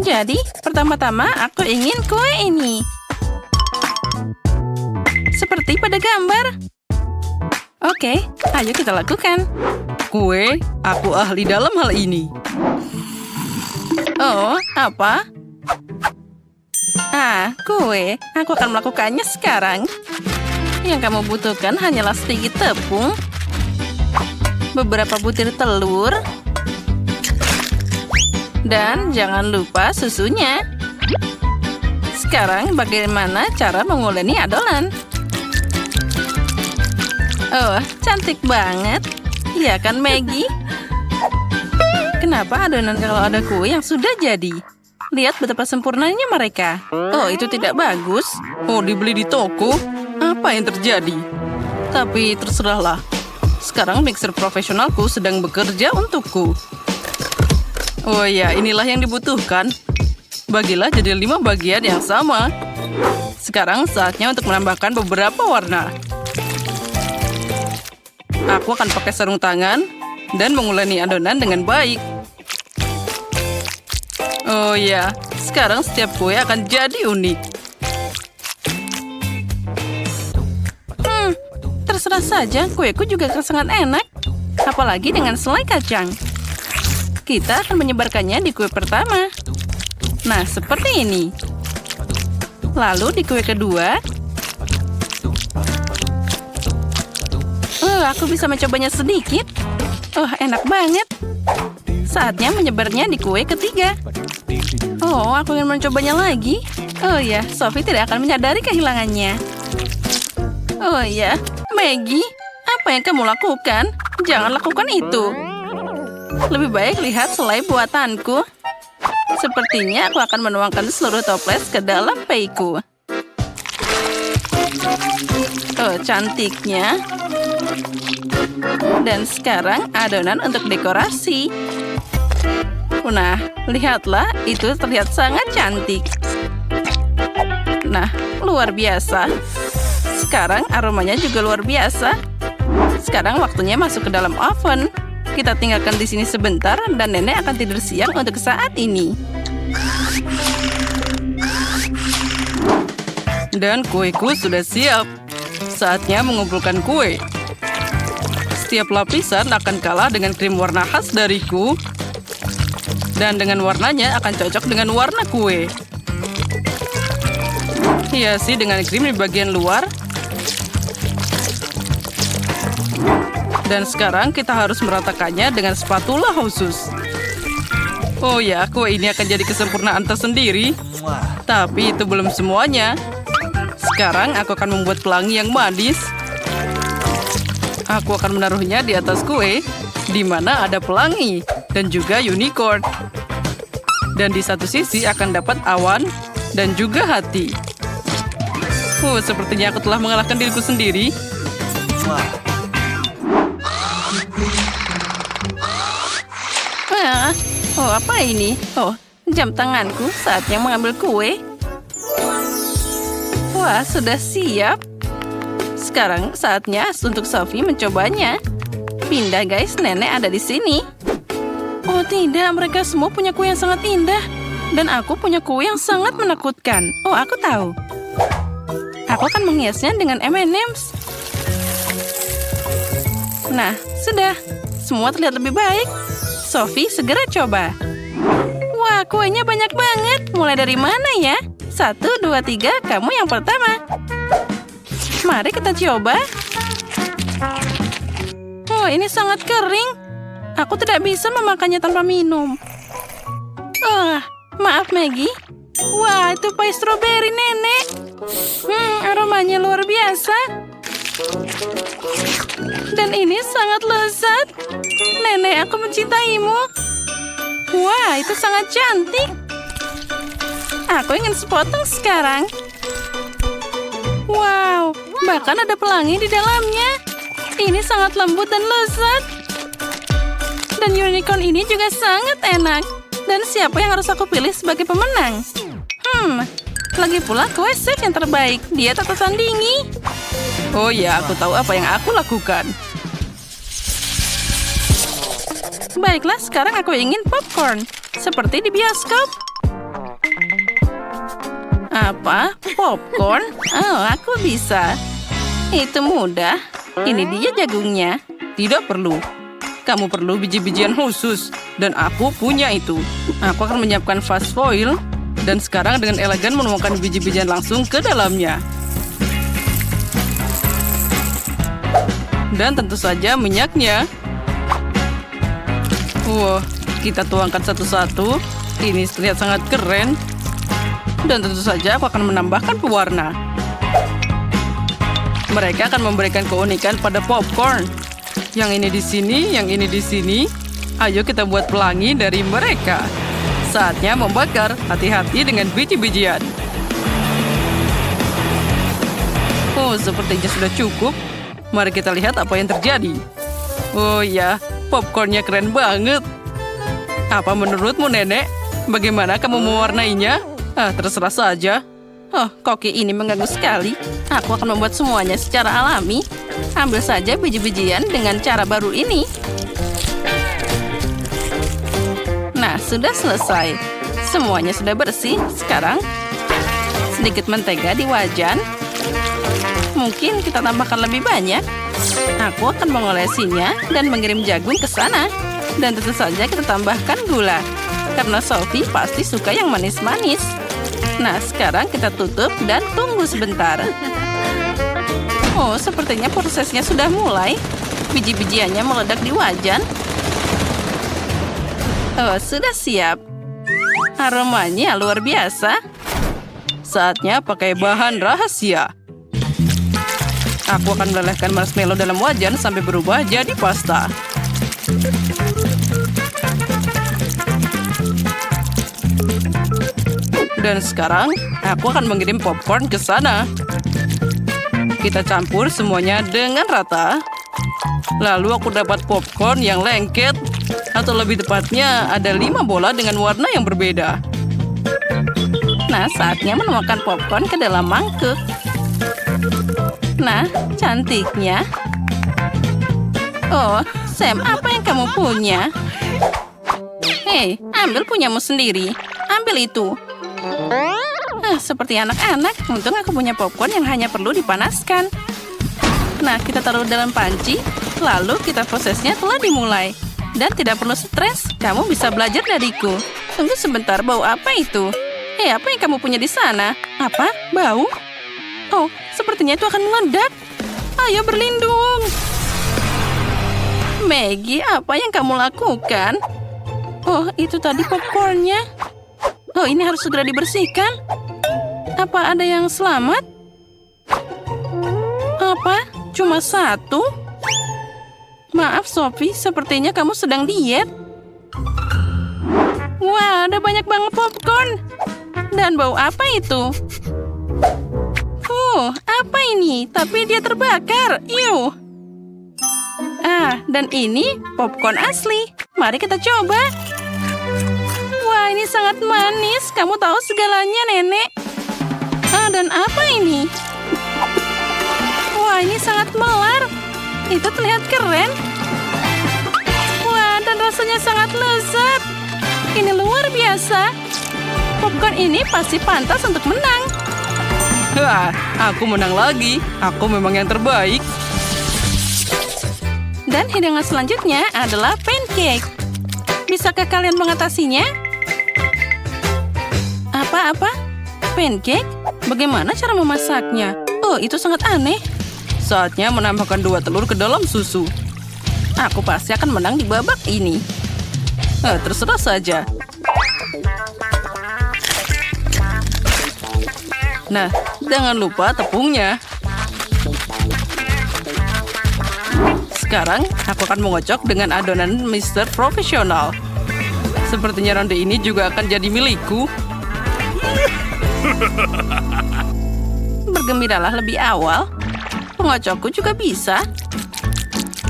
Jadi, pertama-tama aku ingin kue ini. Seperti pada gambar. Oke, ayo kita lakukan. Kue, aku ahli dalam hal ini. Oh, apa? Kue. Aku akan melakukannya sekarang. Yang kamu butuhkan hanyalah sedikit tepung, beberapa butir telur, dan jangan lupa susunya. Sekarang bagaimana cara menguleni adonan? Oh, cantik banget. Iya kan, Maggie? Kenapa adonan kalau ada kue yang sudah jadi? Lihat betapa sempurnanya mereka. Oh, itu tidak bagus. Oh, dibeli di toko? Apa yang terjadi? Tapi terserahlah. Sekarang mixer profesionalku sedang bekerja untukku. Oh ya, inilah yang dibutuhkan. Bagilah jadi 5 bagian yang sama. Sekarang saatnya untuk menambahkan beberapa warna. Aku akan pakai sarung tangan dan menguleni adonan dengan baik. Oh ya, sekarang setiap kue akan jadi unik. Terserah saja, kueku juga sangat enak. Apalagi dengan selai kacang. Kita akan menyebarkannya di kue pertama. Nah, seperti ini. Lalu di kue kedua. Aku bisa mencobanya sedikit. Oh, enak banget. Saatnya menyebarnya di kue ketiga. Oh, aku ingin mencobanya lagi. Oh ya, Sophie tidak akan menyadari kehilangannya. Oh ya, Maggie, apa yang kamu lakukan? Jangan lakukan itu. Lebih baik lihat selai buatanku. Sepertinya aku akan menuangkan seluruh toples ke dalam peiku. Oh, cantiknya. Dan sekarang adonan untuk dekorasi. Nah, lihatlah, itu terlihat sangat cantik. Nah, luar biasa. Sekarang aromanya juga luar biasa. Sekarang waktunya masuk ke dalam oven. Kita tinggalkan di sini sebentar dan nenek akan tidur siang untuk saat ini. Dan kueku sudah siap. Saatnya mengumpulkan kue. Setiap lapisan akan kalah dengan krim warna khas dariku. Dan dengan warnanya akan cocok dengan warna kue. Hiasi dengan krim di bagian luar. Dan sekarang kita harus meratakannya dengan spatula khusus. Oh ya, kue ini akan jadi kesempurnaan tersendiri. Tapi itu belum semuanya. Sekarang aku akan membuat pelangi yang manis. Aku akan menaruhnya di atas kue, di mana ada pelangi dan juga unicorn. Dan di satu sisi akan dapat awan dan juga hati. Sepertinya aku telah mengalahkan diriku sendiri. Oh, apa ini? Oh, jam tanganku saatnya mengambil kue. Wah, sudah siap. Sekarang saatnya untuk Sophie mencobanya. Pindah guys, nenek ada di sini. Oh tidak, mereka semua punya kue yang sangat indah. Dan aku punya kue yang sangat menakutkan. Oh, aku tahu. Aku akan menghiasnya dengan M&M's. Nah, sudah. Semua terlihat lebih baik. Sophie, segera coba. Wah, kuenya banyak banget. Mulai dari mana ya? 1, 2, 3, kamu yang pertama. Mari kita coba. Oh, ini sangat kering. Aku tidak bisa memakannya tanpa minum. Maaf Maggie. Wah, itu pie stroberi nenek. Aromanya luar biasa. Dan ini sangat lezat. Nenek, aku mencintaimu. Wah, itu sangat cantik. Aku ingin sepotong sekarang. Wow, bahkan ada pelangi di dalamnya. Ini sangat lembut dan lezat. Dan unicorn ini juga sangat enak. Dan siapa yang harus aku pilih sebagai pemenang? Lagi pula kue chef yang terbaik. Dia tak tertandingi. Oh ya, aku tahu apa yang aku lakukan. Baiklah, sekarang aku ingin popcorn. Seperti di bioskop. Apa? Popcorn? Oh, aku bisa. Itu mudah. Ini dia jagungnya. Tidak perlu. Kamu perlu biji-bijian khusus. Dan aku punya itu. Aku akan menyiapkan fast foil. Dan sekarang dengan elegan menuangkan biji-bijian langsung ke dalamnya. Dan tentu saja minyaknya. Wah, kita tuangkan satu-satu. Ini terlihat sangat keren. Dan tentu saja aku akan menambahkan pewarna. Mereka akan memberikan keunikan pada popcorn. Yang ini di sini, yang ini di sini. Ayo kita buat pelangi dari mereka. Saatnya membakar. Hati-hati dengan biji-bijian. Oh, sepertinya sudah cukup. Mari kita lihat apa yang terjadi. Oh ya, popcornnya keren banget. Apa menurutmu, Nenek? Bagaimana kamu mewarnainya? Terserah saja. Oh, koki ini mengganggu sekali. Aku akan membuat semuanya secara alami. Ambil saja biji-bijian dengan cara baru ini. Nah, sudah selesai. Semuanya sudah bersih. Sekarang, sedikit mentega di wajan. Mungkin kita tambahkan lebih banyak. Aku akan mengolesinya dan mengirim jagung ke sana. Dan tentu saja kita tambahkan gula. Karena Sophie pasti suka yang manis-manis. Nah, sekarang kita tutup dan tunggu sebentar. Oh, sepertinya prosesnya sudah mulai. Biji-bijiannya meledak di wajan. Oh, sudah siap. Aromanya luar biasa. Saatnya pakai bahan rahasia. Aku akan melelehkan marshmallow dalam wajan sampai berubah jadi pasta. Dan sekarang, aku akan mengirim popcorn ke sana. Kita campur semuanya dengan rata. Lalu aku dapat popcorn yang lengket. Atau lebih tepatnya, ada 5 bola dengan warna yang berbeda. Nah, saatnya menuangkan popcorn ke dalam mangkuk. Nah, cantiknya. Oh, Sam, apa yang kamu punya? Hei, ambil punyamu sendiri. Ambil itu. Seperti anak-anak, untung aku punya popcorn yang hanya perlu dipanaskan. Nah, kita taruh dalam panci, lalu prosesnya telah dimulai. Dan tidak perlu stres, kamu bisa belajar dariku. Tunggu sebentar, bau apa itu? Hei, apa yang kamu punya di sana? Apa? Bau? Oh, sepertinya itu akan meledak. Ayo berlindung. Maggie, apa yang kamu lakukan? Oh, itu tadi popcornnya. Oh, ini harus segera dibersihkan. Apa ada yang selamat? Apa? Cuma satu? Maaf, Sophie. Sepertinya kamu sedang diet. Wah, ada banyak banget popcorn. Dan bau apa itu? Apa ini? Tapi dia terbakar. Iuh. Dan ini popcorn asli. Mari kita coba. Wah, ini sangat manis. Kamu tahu segalanya, Nenek. Dan apa ini? Wah, ini sangat melar. Itu terlihat keren. Wah, dan rasanya sangat lezat. Ini luar biasa. Popcorn ini pasti pantas untuk menang. Aku menang lagi. Aku memang yang terbaik. Dan hidangan selanjutnya adalah pancake. Bisakah kalian mengatasinya? Apa-apa? Pancake? Bagaimana cara memasaknya? Oh, itu sangat aneh. Saatnya menambahkan 2 telur ke dalam susu. Aku pasti akan menang di babak ini. Terserah saja. Nah, jangan lupa tepungnya. Sekarang, aku akan mengocok dengan adonan Mr. Profesional. Sepertinya ronde ini juga akan jadi milikku. Bergembiralah lebih awal. Pengocokku juga bisa.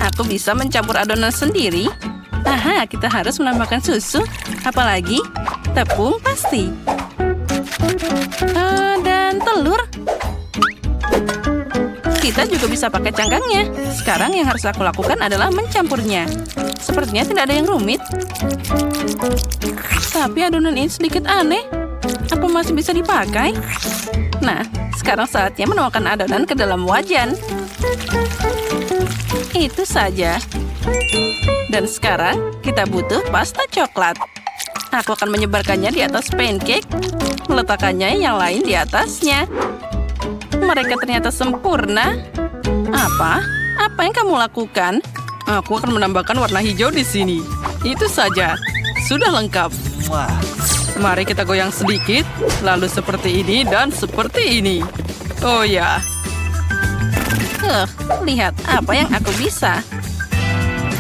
Aku bisa mencampur adonan sendiri. Aha, kita harus menambahkan susu. Apalagi tepung pasti. Dan telur. Kita juga bisa pakai cangkangnya. Sekarang yang harus aku lakukan adalah mencampurnya. Sepertinya tidak ada yang rumit. Tapi adonan ini sedikit aneh. Apa masih bisa dipakai? Nah, sekarang saatnya menuangkan adonan ke dalam wajan. Itu saja. Dan sekarang kita butuh pasta coklat. Aku akan menyebarkannya di atas pancake, meletakkannya yang lain di atasnya. Mereka ternyata sempurna. Apa? Apa yang kamu lakukan? Aku akan menambahkan warna hijau di sini. Itu saja. Sudah lengkap. Mari kita goyang sedikit, lalu seperti ini dan seperti ini. Oh ya, Lihat apa yang aku bisa.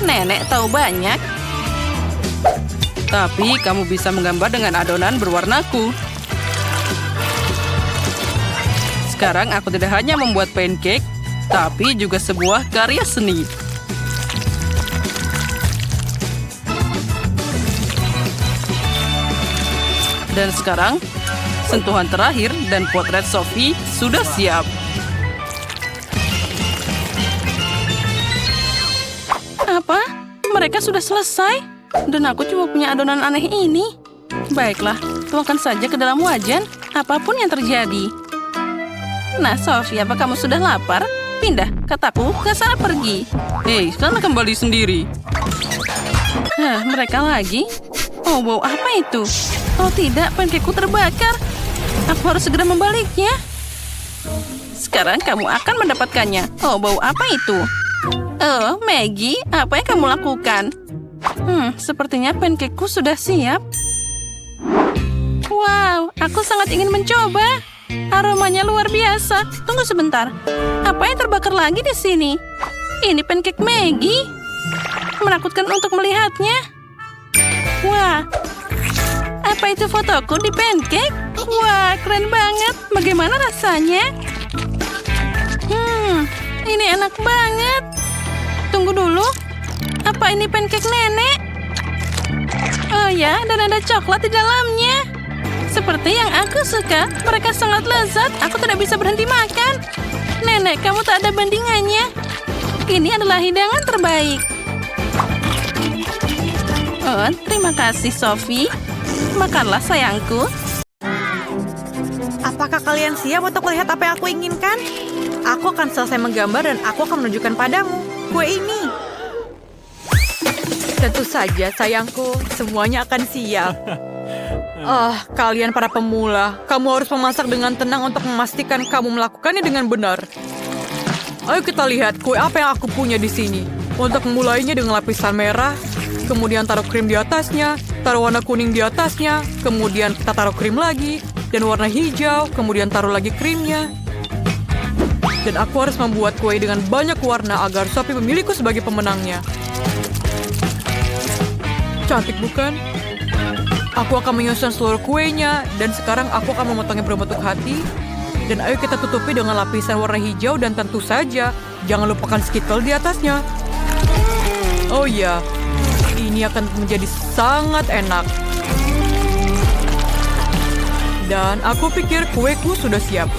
Nenek tahu banyak. tapi kamu bisa menggambar dengan adonan berwarnaku. Sekarang aku tidak hanya membuat pancake, tapi juga sebuah karya seni. Dan sekarang, sentuhan terakhir dan potret Sophie sudah siap. Apa? Mereka sudah selesai? Dan aku cuma punya adonan aneh ini. Baiklah, tuangkan saja ke dalam wajan, apapun yang terjadi. Nah, Sophie, apa kamu sudah lapar? Pindah, kataku, ke sana pergi. Hei, sana kembali sendiri. Mereka lagi? Oh, bau apa itu? Oh tidak, pancakeku terbakar. Aku harus segera membaliknya. Sekarang kamu akan mendapatkannya. Oh, bau apa itu? Oh, Maggie, apa yang kamu lakukan? Sepertinya pancakeku sudah siap. Wow, aku sangat ingin mencoba. Aromanya luar biasa. Tunggu sebentar. Apa yang terbakar lagi di sini? Ini pancake Maggie. Menakutkan untuk melihatnya. Wah, apa itu fotoku di pancake? Wah, keren banget. Bagaimana rasanya? Ini enak banget. Tunggu dulu. Apa ini pancake nenek? Oh ya, dan ada coklat di dalamnya. Seperti yang aku suka. Mereka sangat lezat. Aku tidak bisa berhenti makan. Nenek, kamu tak ada bandingannya. Ini adalah hidangan terbaik. Oh, terima kasih, Sophie. Makanlah, sayangku. Apakah kalian siap untuk melihat apa yang aku inginkan? Aku akan selesai menggambar dan aku akan menunjukkan padamu kue ini. Tentu saja, sayangku. Semuanya akan siap. Kalian para pemula, kamu harus memasak dengan tenang untuk memastikan kamu melakukannya dengan benar. Ayo kita lihat kue apa yang aku punya di sini. Untuk memulainya dengan lapisan merah, kemudian taruh krim di atasnya, taruh warna kuning di atasnya, kemudian kita taruh krim lagi, dan warna hijau, kemudian taruh lagi krimnya. Dan aku harus membuat kue dengan banyak warna agar Sophie memilihku sebagai pemenangnya. Cantik bukan? Aku akan menyusun seluruh kuenya, dan sekarang aku akan memotongnya berbentuk hati. Dan ayo kita tutupi dengan lapisan warna hijau dan tentu saja, jangan lupakan skittle di atasnya. Oh iya, ini akan menjadi sangat enak. Dan aku pikir kueku sudah siap.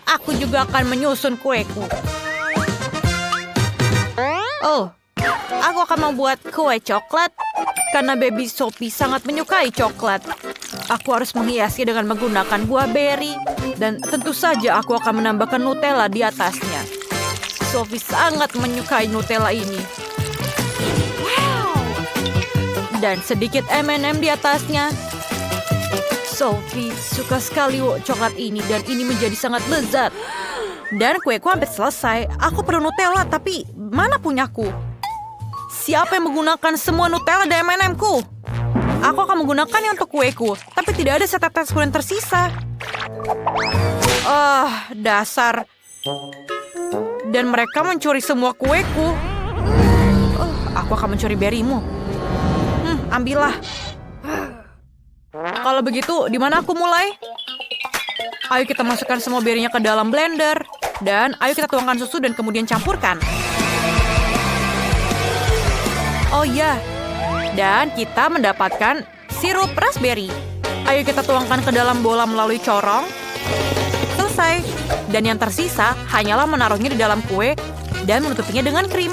Aku juga akan menyusun kueku. Oh, aku akan membuat kue coklat. Karena baby Sophie sangat menyukai coklat. Aku harus menghiasnya dengan menggunakan buah beri. Dan tentu saja aku akan menambahkan Nutella di atasnya. Sophie sangat menyukai Nutella ini. Dan sedikit M&M di atasnya. Sophie suka sekali coklat ini dan ini menjadi sangat lezat. Dan kueku hampir selesai. Aku perlu Nutella, tapi mana punyaku? Siapa yang menggunakan semua Nutella dan M&M-ku? Aku akan menggunakannya untuk kueku, tapi tidak ada setetes pun yang tersisa. Dasar. Dan mereka mencuri semua kueku. Aku akan mencuri berimu. Ambillah. Kalau begitu, di mana aku mulai? Ayo kita masukkan semua berinya ke dalam blender. Dan ayo kita tuangkan susu dan kemudian campurkan. Oh iya. Dan kita mendapatkan sirup raspberry. Ayo kita tuangkan ke dalam bola melalui corong. Selesai. Dan yang tersisa hanyalah menaruhnya di dalam kue dan menutupinya dengan krim.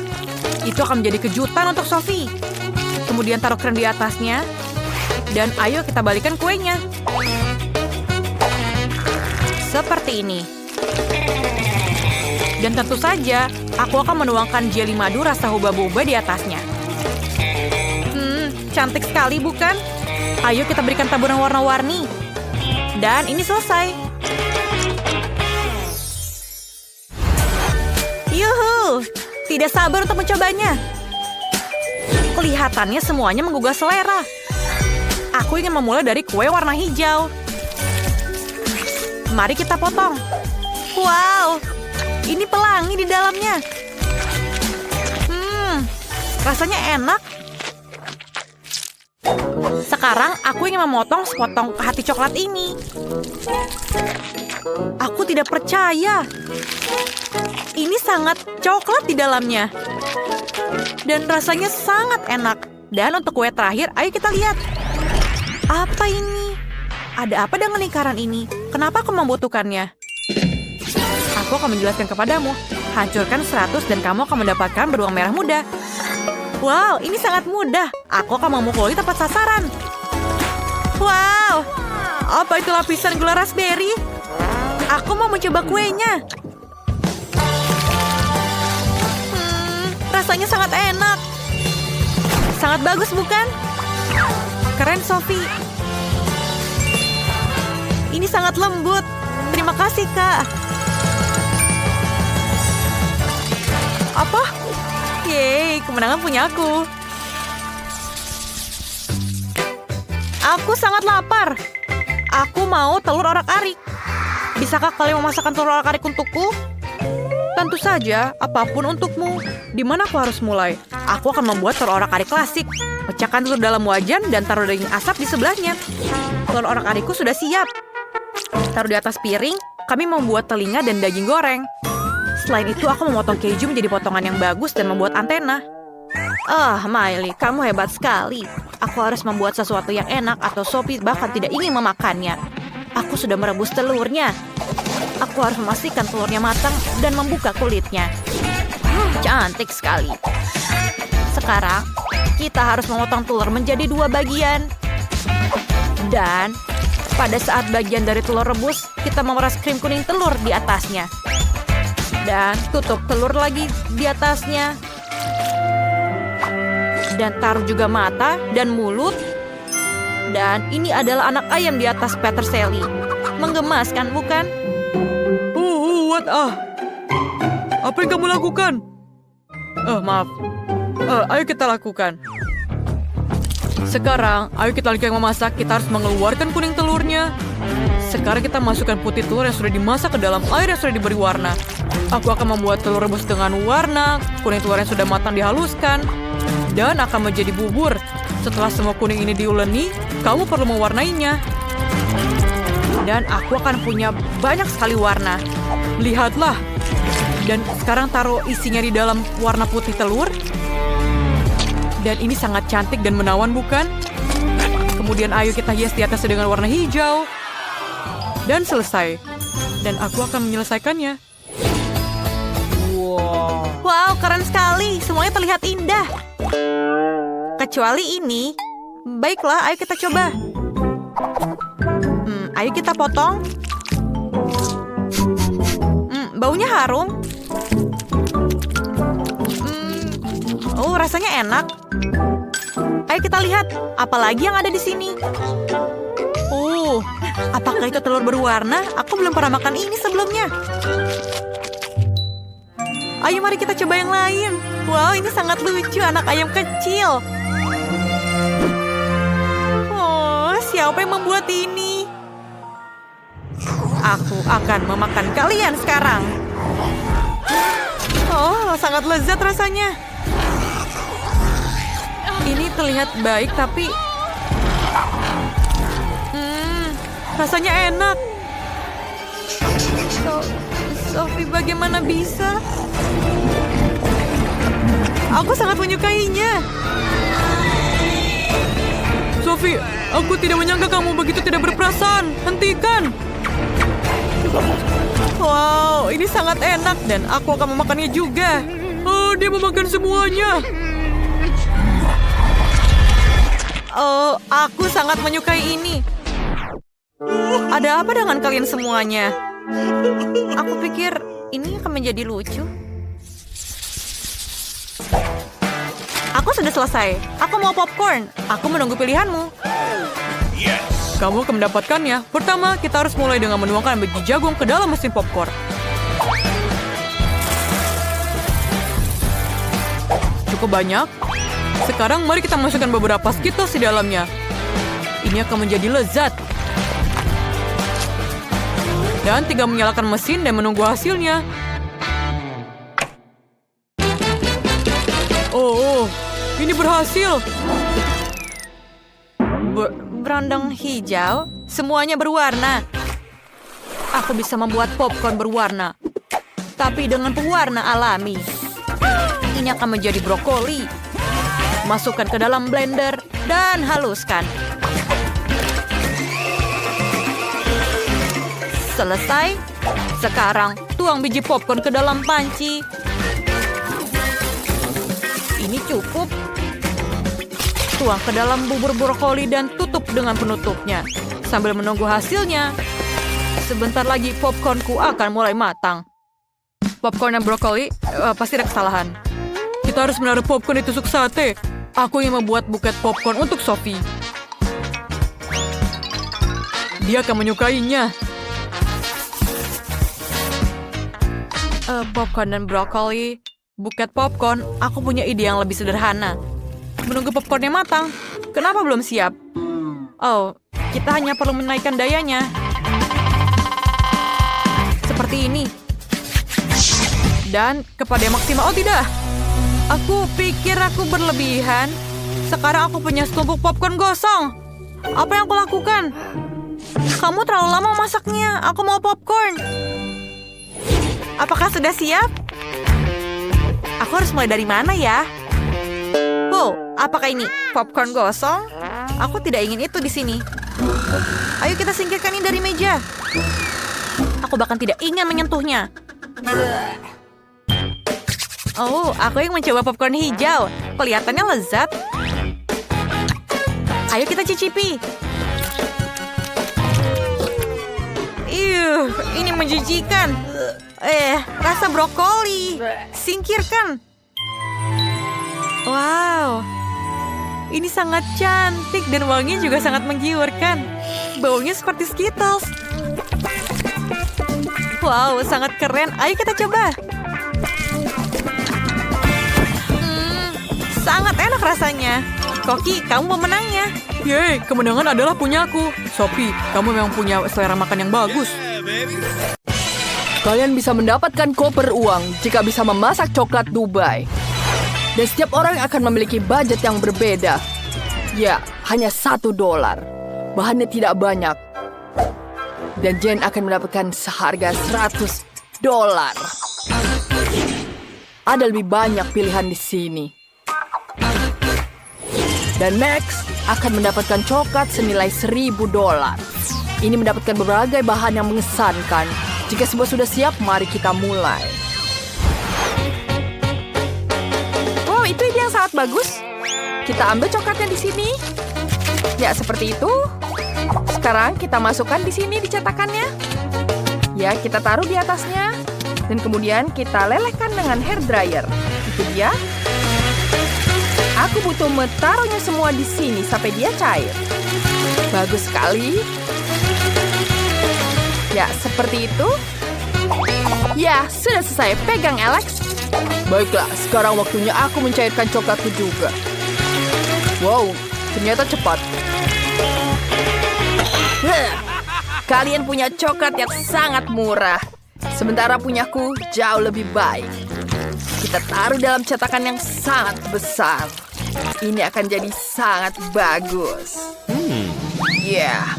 Itu akan menjadi kejutan untuk Sophie. Kemudian taruh krim di atasnya. Dan ayo kita balikan kuenya. Seperti ini. Dan tentu saja, aku akan menuangkan jeli madu rasa huba-buba di atasnya. Cantik sekali bukan? Ayo kita berikan taburan warna-warni. Dan ini selesai. Yuhu! Tidak sabar untuk mencobanya. Kelihatannya semuanya menggugah selera. Aku ingin memulai dari kue warna hijau. Mari kita potong. Wow, ini pelangi di dalamnya. Rasanya enak. Sekarang aku ingin memotong sepotong hati coklat ini. Aku tidak percaya. Ini sangat coklat di dalamnya. Dan rasanya sangat enak. Dan untuk kue terakhir, ayo kita lihat. Apa ini? Ada apa dengan lingkaran ini? Kenapa aku membutuhkannya? Aku akan menjelaskan kepadamu. Hancurkan 100 dan kamu akan mendapatkan beruang merah muda. Wow, ini sangat mudah. Aku akan memukuli tepat sasaran. Wow, apa itu lapisan gula raspberry? Aku mau mencoba kuenya. Rasanya sangat enak. Sangat bagus, bukan? Keren, Sophie. Ini sangat lembut. Terima kasih, Kak. Apa? Yeay, kemenangan punya aku. Aku sangat lapar. Aku mau telur orak-arik. Bisakah kalian memasakkan telur orak-arik untukku? Tentu saja, apapun untukmu. Di mana aku harus mulai? Aku akan membuat telur orak-arik klasik. Pecahkan telur dalam wajan dan taruh daging asap di sebelahnya. Telur orak-arikku sudah siap. Taruh di atas piring, kami membuat telinga dan daging goreng. Selain itu, aku memotong keju menjadi potongan yang bagus dan membuat antena. Miley, kamu hebat sekali. Aku harus membuat sesuatu yang enak atau Sophie bahkan tidak ingin memakannya. Aku sudah merebus telurnya. Aku harus memastikan telurnya matang dan membuka kulitnya. Cantik sekali. Sekarang, kita harus memotong telur menjadi 2 bagian. Dan pada saat bagian dari telur rebus, kita memeras krim kuning telur di atasnya. Dan tutup telur lagi di atasnya. Dan taruh juga mata dan mulut. Dan ini adalah anak ayam di atas peterseli. Menggemaskan, bukan? Apa yang kamu lakukan? Maaf. Ayo kita lakukan. Sekarang, ayo kita lanjutkan memasak. Kita harus mengeluarkan kuning telurnya. Sekarang kita masukkan putih telur yang sudah dimasak ke dalam air yang sudah diberi warna. Aku akan membuat telur rebus dengan warna. Kuning telur yang sudah matang dihaluskan. Dan akan menjadi bubur. Setelah semua kuning ini diuleni, kamu perlu mewarnainya. Dan aku akan punya banyak sekali warna. Lihatlah. Dan sekarang taruh isinya di dalam warna putih telur. Dan ini sangat cantik dan menawan, bukan? Kemudian ayo kita hias di atasnya dengan warna hijau. Dan selesai. Dan aku akan menyelesaikannya. Wow, keren sekali. Semuanya terlihat indah. Kecuali ini. Baiklah, ayo kita coba. Ayo kita potong. Baunya harum. Rasanya enak. Ayo kita lihat, apalagi yang ada di sini. Apakah itu telur berwarna? Aku belum pernah makan ini sebelumnya. Ayo mari kita coba yang lain. Wow, ini sangat lucu, anak ayam kecil. Siapa yang membuat ini? Aku akan memakan kalian sekarang. Sangat lezat rasanya. Ini terlihat baik, tapi rasanya enak. Sophie, bagaimana bisa? Aku sangat menyukainya. Sophie, aku tidak menyangka kamu begitu tidak berperasaan. Hentikan. Wow, ini sangat enak dan aku akan memakannya juga. Dia memakan semuanya. Oh, aku sangat menyukai ini. Ada apa dengan kalian semuanya? Aku pikir ini akan menjadi lucu. Aku sudah selesai. Aku mau popcorn. Aku menunggu pilihanmu. Kamu akan mendapatkannya. Pertama, kita harus mulai dengan menuangkan biji jagung ke dalam mesin popcorn. Cukup banyak. Sekarang mari kita masukkan beberapa Skittles di dalamnya. Ini akan menjadi lezat. Dan tinggal menyalakan mesin dan menunggu hasilnya. Oh, ini berhasil. Berondong hijau, semuanya berwarna. Aku bisa membuat popcorn berwarna, tapi dengan pewarna alami. Ini akan menjadi brokoli. Masukkan ke dalam blender dan haluskan. Selesai. Sekarang tuang biji popcorn ke dalam panci. Ini cukup. Tuang ke dalam bubur brokoli dan tutup dengan penutupnya. Sambil menunggu hasilnya. Sebentar lagi popcornku akan mulai matang. Popcorn dan brokoli pasti ada kesalahan. Kita harus menaruh popcorn di tusuk sate. Aku ingin membuat buket popcorn untuk Sophie. Dia akan menyukainya. Popcorn dan brokoli. Buket popcorn, aku punya ide yang lebih sederhana. Menunggu popcornnya matang. Kenapa belum siap? Oh, kita hanya perlu menaikkan dayanya. Seperti ini. Dan kepada yang maksimal. Oh tidak. Aku pikir aku berlebihan. Sekarang aku punya setumpuk popcorn gosong. Apa yang aku lakukan? Kamu terlalu lama masaknya. Aku mau popcorn. Apakah sudah siap? Aku harus mulai dari mana ya? Oh, apakah ini popcorn gosong? Aku tidak ingin itu di sini. Ayo kita singkirkan ini dari meja. Aku bahkan tidak ingin menyentuhnya. Oh, aku yang mencoba popcorn hijau. Kelihatannya lezat. Ayo kita cicipi. Ini menjijikan. Rasa brokoli. Singkirkan. Wow. Ini sangat cantik dan wanginya juga sangat menggiurkan. Baunya seperti Skittles. Wow, sangat keren. Ayo kita coba. Sangat enak rasanya. Koki, kamu pemenangnya. Yeay, kemenangan adalah punyaku. Sophie, kamu memang punya selera makan yang bagus. Kalian bisa mendapatkan koper uang jika bisa memasak coklat Dubai. Dan setiap orang akan memiliki budget yang berbeda. Ya, hanya $1. Bahannya tidak banyak. Dan Jane akan mendapatkan seharga $100. Ada lebih banyak pilihan di sini. Dan Max akan mendapatkan coklat senilai $1.000. Ini mendapatkan berbagai bahan yang mengesankan. Jika semua sudah siap, mari kita mulai. Oh, itu ide yang sangat bagus. Kita ambil coklatnya di sini. Ya, seperti itu. Sekarang kita masukkan di sini di cetakannya. Ya, kita taruh di atasnya. Dan kemudian kita lelehkan dengan hair dryer. Itu dia. Aku butuh menaruhnya semua di sini sampai dia cair. Bagus sekali. Ya, seperti itu. Ya, sudah selesai. Pegang, Alex. Baiklah, sekarang waktunya aku mencairkan coklatku juga. Wow, ternyata cepat. Kalian punya coklat yang sangat murah. Sementara punyaku jauh lebih baik. Kita taruh dalam cetakan yang sangat besar. Ini akan jadi sangat bagus. Ya.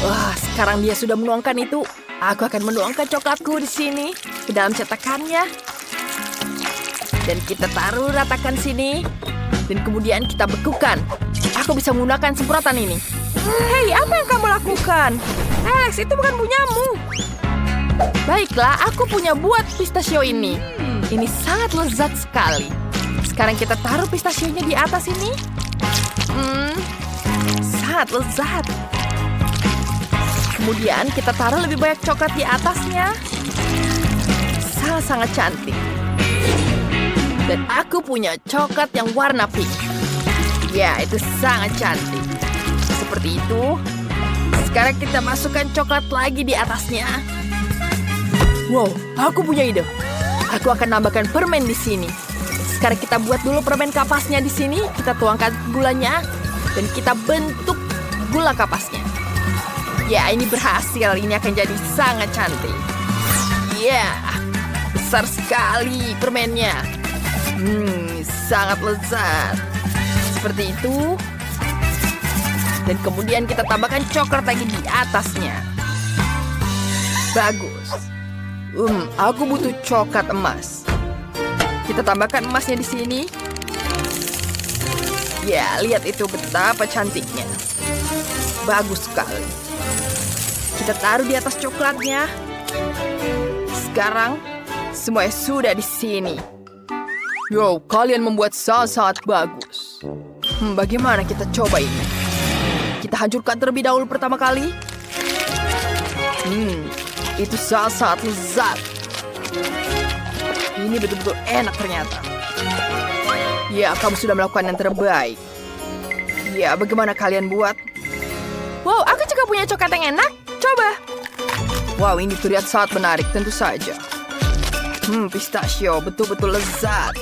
Wah, sekarang dia sudah menuangkan itu. Aku akan menuangkan coklatku di sini ke dalam cetakannya. Dan kita taruh ratakan sini. Dan kemudian kita bekukan. Aku bisa menggunakan semprotan ini. Hei, apa yang kamu lakukan? Alex, itu bukan punyamu. Baiklah, aku punya buat pistachio ini. Ini sangat lezat sekali. Sekarang kita taruh pistachionya di atas ini. sangat lezat. Kemudian kita taruh lebih banyak coklat di atasnya. Sangat-sangat cantik. Dan aku punya coklat yang warna pink. Ya, itu sangat cantik. Seperti itu. Sekarang kita masukkan coklat lagi di atasnya. Wow, aku punya ide. Aku akan nambahkan permen di sini. Sekarang kita buat dulu permen kapasnya di sini. Kita tuangkan gulanya. Dan kita bentuk gula kapasnya. Ya, ini berhasil. Ini akan jadi sangat cantik. Ya, besar sekali permennya. Sangat lezat. Seperti itu. Dan kemudian kita tambahkan coklat lagi di atasnya. Bagus. Aku butuh coklat emas. Kita tambahkan emasnya di sini. Ya, lihat itu betapa cantiknya. Bagus sekali. Kita taruh di atas coklatnya. Sekarang, semuanya sudah di sini. Yo, kalian membuat sangat bagus. Bagaimana kita coba ini? Kita hancurkan terlebih dahulu pertama kali. Itu sangat lezat. Ini betul-betul enak ternyata. Ya, kamu sudah melakukan yang terbaik. Ya, bagaimana kalian buat? Wow, aku juga punya coklat yang enak. Coba. Wow, ini terlihat sangat menarik, tentu saja. Pistachio, betul-betul lezat.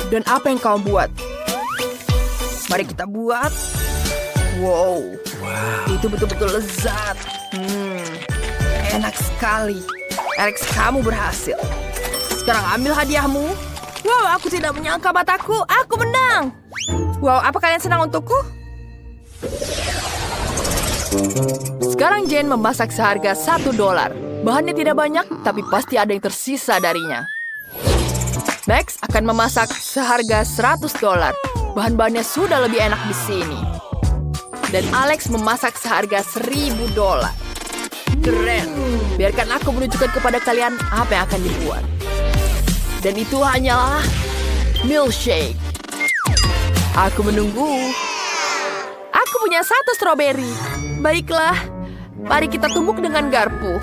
Dan apa yang kau buat? Mari kita buat. Wow. Itu betul-betul lezat. Enak sekali. Alex, kamu berhasil. Sekarang ambil hadiahmu. Wow, aku tidak menyangka mataku. Aku menang. Wow, apa kalian senang untukku? Sekarang Jane memasak seharga $1. Bahannya tidak banyak, tapi pasti ada yang tersisa darinya. Max akan memasak seharga $100. Bahan-bahannya sudah lebih enak di sini. Dan Alex memasak seharga $1.000. Keren. Biarkan aku menunjukkan kepada kalian apa yang akan dibuat. Dan itu hanyalah milkshake. Aku menunggu. Aku punya 1 stroberi. Baiklah, mari kita tumbuk dengan garpu.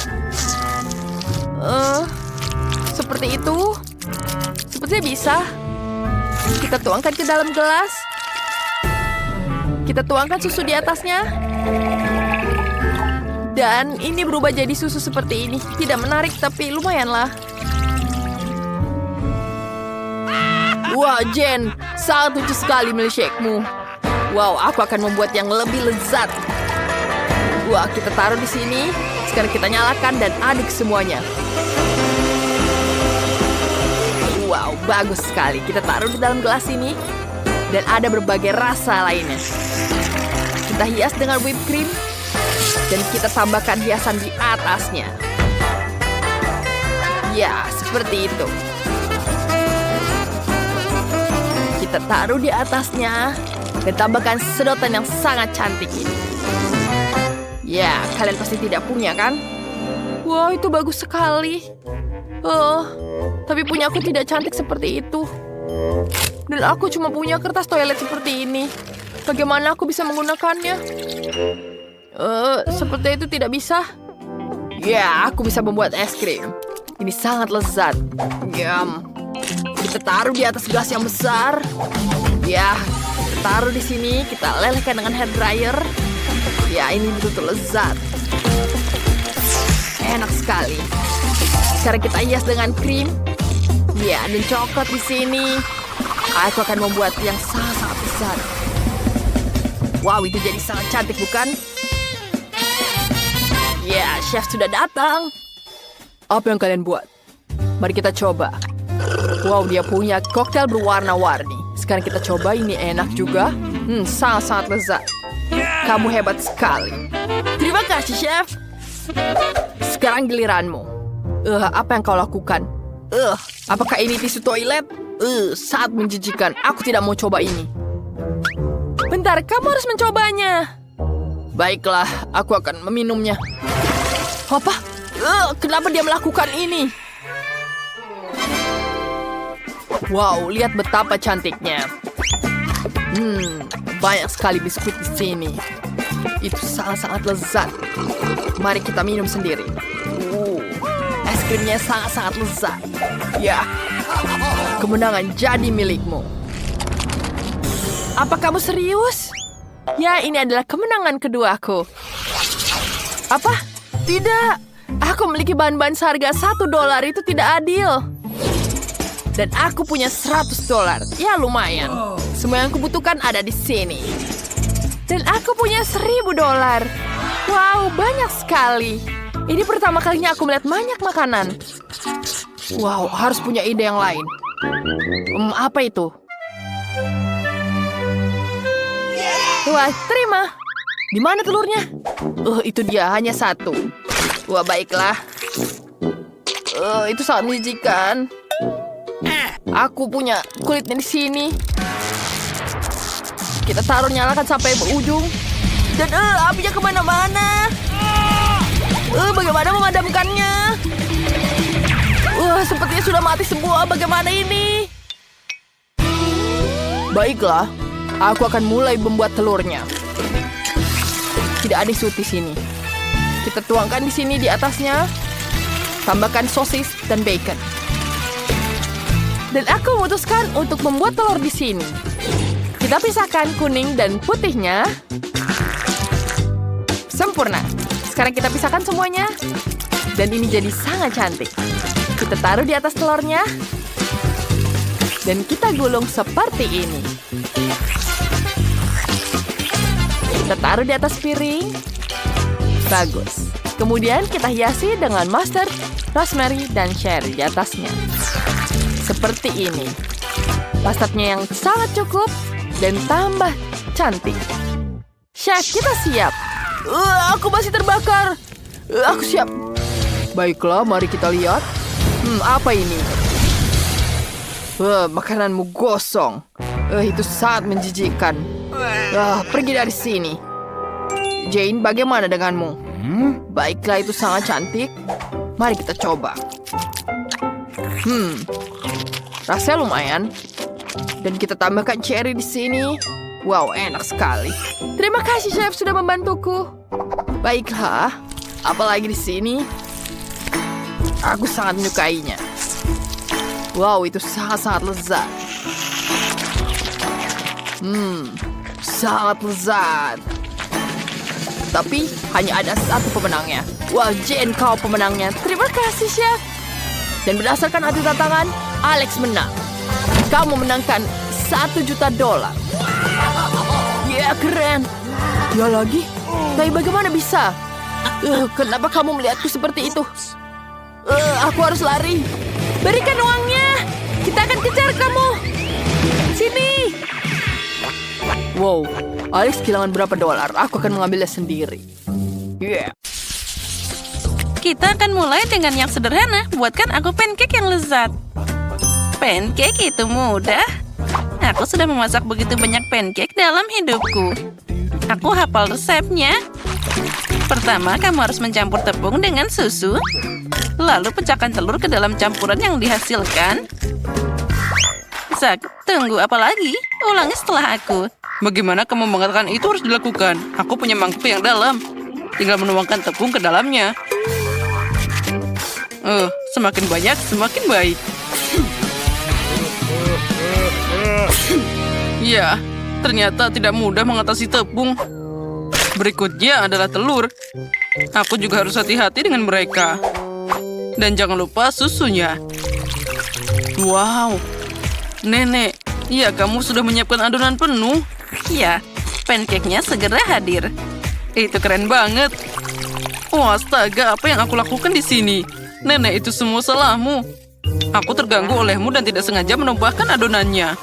Seperti itu. Sepertinya bisa. Kita tuangkan ke dalam gelas. Kita tuangkan susu di atasnya. Dan ini berubah jadi susu seperti ini. Tidak menarik, tapi lumayanlah. Wah, Jen, sangat lucu sekali milkshake-mu. Wow, aku akan membuat yang lebih lezat. Wah, kita taruh di sini. Sekarang kita nyalakan dan aduk semuanya. Wow, bagus sekali. Kita taruh di dalam gelas ini. Dan ada berbagai rasa lainnya. Kita hias dengan whipped cream. Dan kita tambahkan hiasan di atasnya. Ya, seperti itu. Kita taruh di atasnya. Dan tambahkan sedotan yang sangat cantik ini. Ya, kalian pasti tidak punya kan? Wow, itu bagus sekali. Tapi punya aku tidak cantik seperti itu. Dan aku cuma punya kertas toilet seperti ini. Bagaimana aku bisa menggunakannya? Seperti itu tidak bisa. Ya, aku bisa membuat es krim. Ini sangat lezat. Yum. Kita taruh di atas gelas yang besar. Ya, kita taruh di sini. Kita lelehkan dengan hair dryer. Ya, ini betul-betul lezat. Enak sekali. Sekarang kita hias dengan krim. Ya, dan coklat di sini. Aku akan membuat yang sangat besar. Wow, itu jadi sangat cantik, bukan? Ya, chef sudah datang. Apa yang kalian buat? Mari kita coba. Wow, dia punya koktail berwarna-warni. Sekarang kita coba, ini enak juga. Sangat-sangat lezat. Kamu hebat sekali. Terima kasih, chef. Sekarang giliranmu. Apa yang kau lakukan? Apakah ini tisu toilet? Sangat menjijikan. Aku tidak mau coba ini. Bentar, kamu harus mencobanya. Baiklah, aku akan meminumnya. Apa? Kenapa dia melakukan ini? Wow, lihat betapa cantiknya. banyak sekali biskuit di sini. Itu sangat-sangat lezat. Mari kita minum sendiri. Es krimnya sangat-sangat lezat. Ya, kemenangan jadi milikmu. Apa kamu serius? Ya, ini adalah kemenangan keduaku. Apa? Tidak. Aku memiliki bahan-bahan seharga $1 itu tidak adil. Dan aku punya $100. Ya, lumayan. Semua yang kubutuhkan ada di sini. Dan aku punya $1.000. Wow, banyak sekali. Ini pertama kalinya aku melihat banyak makanan. Wow, harus punya ide yang lain. Apa itu? Wah, terima. Di mana telurnya? Itu dia, hanya 1. Wah, baiklah. Itu sangat menjijikan. Aku punya kulitnya di sini. Kita taruh, nyalakan sampai berujung. Dan apinya kemana-mana. Bagaimana memadamkannya? Sepertinya sudah mati semua. Bagaimana ini? Baiklah, aku akan mulai membuat telurnya. Tidak ada sud di sini. Kita tuangkan di sini di atasnya. Tambahkan sosis dan bacon. Dan aku memutuskan untuk membuat telur di sini. Kita pisahkan kuning dan putihnya. Sempurna. Sekarang kita pisahkan semuanya. Dan ini jadi sangat cantik. Kita taruh di atas telurnya. Dan kita gulung seperti ini. Kita taruh di atas piring. Bagus. Kemudian kita hiasi dengan mustard, rosemary, dan cherry di atasnya. Seperti ini. Mustardnya yang sangat cukup dan tambah cantik. Chef, kita siap. Aku masih terbakar. Aku siap. Baiklah, mari kita lihat. Apa ini? Makananmu gosong. Itu sangat menjijikkan. Pergi dari sini. Jane, bagaimana denganmu? Baiklah, itu sangat cantik. Mari kita coba. Rasanya lumayan. Dan kita tambahkan cherry di sini. Wow, enak sekali. Terima kasih, chef, sudah membantuku. Baiklah, apalagi di sini? Aku sangat menyukainya. Wow, itu sangat-sangat lezat. Sangat lezat. Tapi hanya ada satu pemenangnya. Wah, Jane, kau pemenangnya. Terima kasih, chef. Dan berdasarkan adu tantangan, Alex menang. Kau memenangkan $1 juta. Ya, keren. Dia lagi? Tapi bagaimana bisa? Kenapa kamu melihatku seperti itu? Aku harus lari. Berikan uangnya. Kita akan kejar kamu. Sini. Wow, Alex kehilangan berapa $? Aku akan mengambilnya sendiri. Yeah. Kita akan mulai dengan yang sederhana. Buatkan aku pancake yang lezat. Pancake itu mudah. Aku sudah memasak begitu banyak pancake dalam hidupku. Aku hafal resepnya. Pertama, kamu harus mencampur tepung dengan susu. Lalu pecahkan telur ke dalam campuran yang dihasilkan. Zack, tunggu apa lagi? Ulangi setelah aku. Bagaimana kamu mengatakan itu harus dilakukan? Aku punya mangkuk yang dalam. Tinggal menuangkan tepung ke dalamnya. Semakin banyak, semakin baik. Ya, ternyata tidak mudah mengatasi tepung. Berikutnya adalah telur. Aku juga harus hati-hati dengan mereka. Dan jangan lupa susunya. Wow, Nenek, iya kamu sudah menyiapkan adonan penuh. Ya, pancake-nya segera hadir. Itu keren banget. Oh, astaga, apa yang aku lakukan di sini? Nenek, itu semua salahmu. Aku terganggu olehmu dan tidak sengaja menumpahkan adonannya.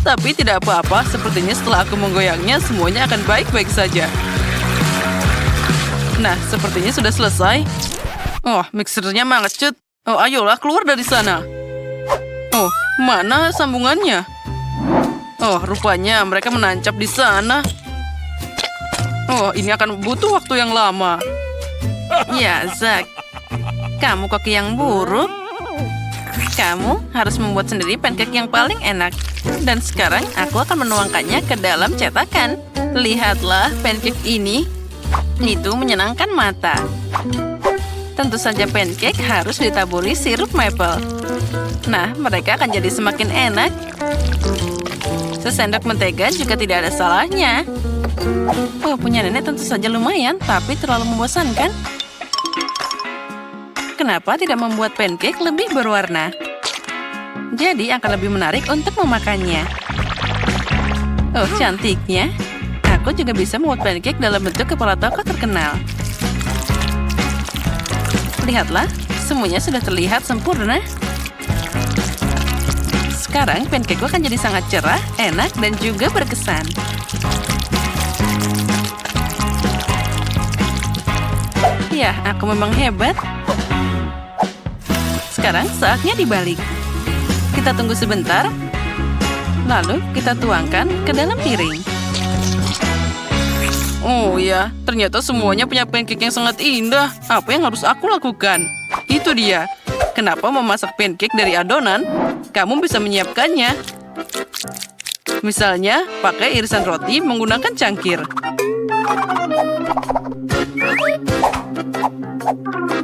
Tapi tidak apa-apa, sepertinya setelah aku menggoyangnya, semuanya akan baik-baik saja. Nah, sepertinya sudah selesai. Oh, mixernya mangecut. Oh, ayolah keluar dari sana. Oh, mana sambungannya? Oh, rupanya mereka menancap di sana. Oh, ini akan butuh waktu yang lama. Ya, Zack. Kamu koki yang buruk. Kamu harus membuat sendiri pancake yang paling enak. Dan sekarang aku akan menuangkannya ke dalam cetakan. Lihatlah pancake ini. Itu menyenangkan mata. Tentu saja pancake harus ditaburi sirup maple. Nah, mereka akan jadi semakin enak. Sesendok mentega juga tidak ada salahnya. Oh, punya nenek tentu saja lumayan, tapi terlalu membosankan. Kenapa tidak membuat pancake lebih berwarna? Jadi akan lebih menarik untuk memakannya. Oh, cantiknya. Aku juga bisa membuat pancake dalam bentuk kepala tokoh terkenal. Lihatlah, semuanya sudah terlihat sempurna. Sekarang pancakeku akan jadi sangat cerah, enak, dan juga berkesan. Ya, aku memang hebat. Sekarang saatnya dibalik. Kita tunggu sebentar, lalu kita tuangkan ke dalam piring. Oh ya, ternyata semuanya punya pancake yang sangat indah. Apa yang harus aku lakukan? Itu dia. Kenapa memasak pancake dari adonan? Kamu bisa menyiapkannya. Misalnya, pakai irisan roti menggunakan cangkir.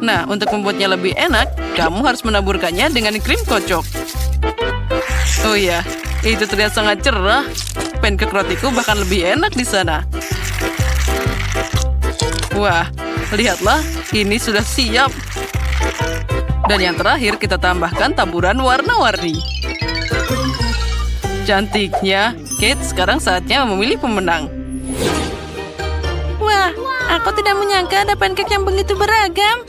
Nah, untuk membuatnya lebih enak, kamu harus menaburkannya dengan krim kocok. Oh ya, itu terlihat sangat cerah. Pancake rotiku bahkan lebih enak di sana. Wah, lihatlah, ini sudah siap. Dan yang terakhir, kita tambahkan taburan warna-warni. Cantiknya, Kate, sekarang saatnya memilih pemenang. Wah, aku tidak menyangka ada pancake yang begitu beragam.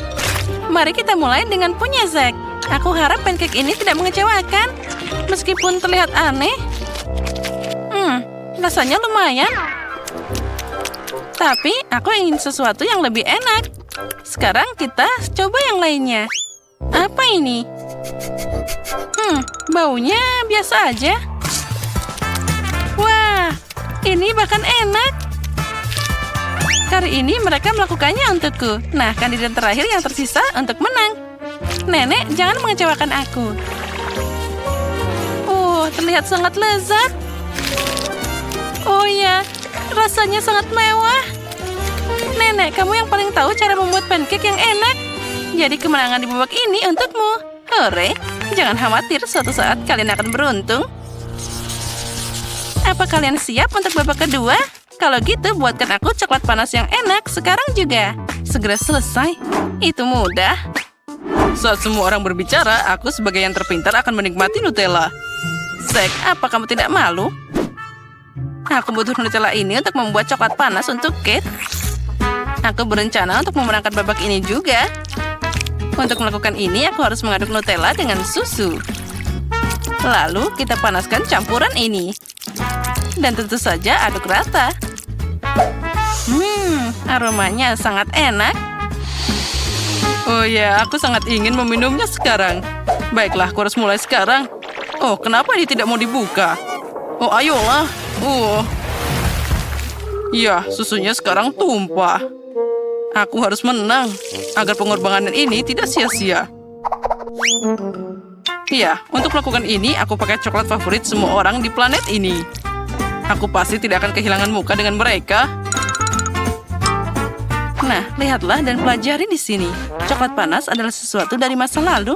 Mari kita mulai dengan punya Zack. Aku harap pancake ini tidak mengecewakan. Meskipun terlihat aneh. Rasanya lumayan. Tapi aku ingin sesuatu yang lebih enak. Sekarang kita coba yang lainnya. Apa ini? Baunya biasa aja. Wah, ini bahkan enak. Kali ini mereka melakukannya untukku. Nah, kandidat terakhir yang tersisa untuk menang. Nenek, jangan mengecewakan aku. Oh, terlihat sangat lezat. Oh ya, rasanya sangat mewah. Nenek, kamu yang paling tahu cara membuat pancake yang enak. Jadi kemenangan di babak ini untukmu. Hore, jangan khawatir, suatu saat kalian akan beruntung. Apa kalian siap untuk babak kedua? Kalau gitu, buatkan aku coklat panas yang enak sekarang juga. Segera selesai. Itu mudah. Saat semua orang berbicara, aku sebagai yang terpintar akan menikmati Nutella. Zack, apa kamu tidak malu? Aku butuh Nutella ini untuk membuat coklat panas untuk Kate. Aku berencana untuk memenangkan babak ini juga. Untuk melakukan ini, aku harus mengaduk Nutella dengan susu. Lalu, kita panaskan campuran ini. Dan tentu saja aduk rata. Aromanya sangat enak. Oh ya, aku sangat ingin meminumnya sekarang. Baiklah, aku harus mulai sekarang. Oh, kenapa ini tidak mau dibuka? Oh, ayolah. Oh. Ya, susunya sekarang tumpah. Aku harus menang, agar pengorbanan ini tidak sia-sia. Ya, untuk melakukan ini, aku pakai coklat favorit semua orang di planet ini. Aku pasti tidak akan kehilangan muka dengan mereka. Nah, lihatlah dan pelajari di sini. Coklat panas adalah sesuatu dari masa lalu.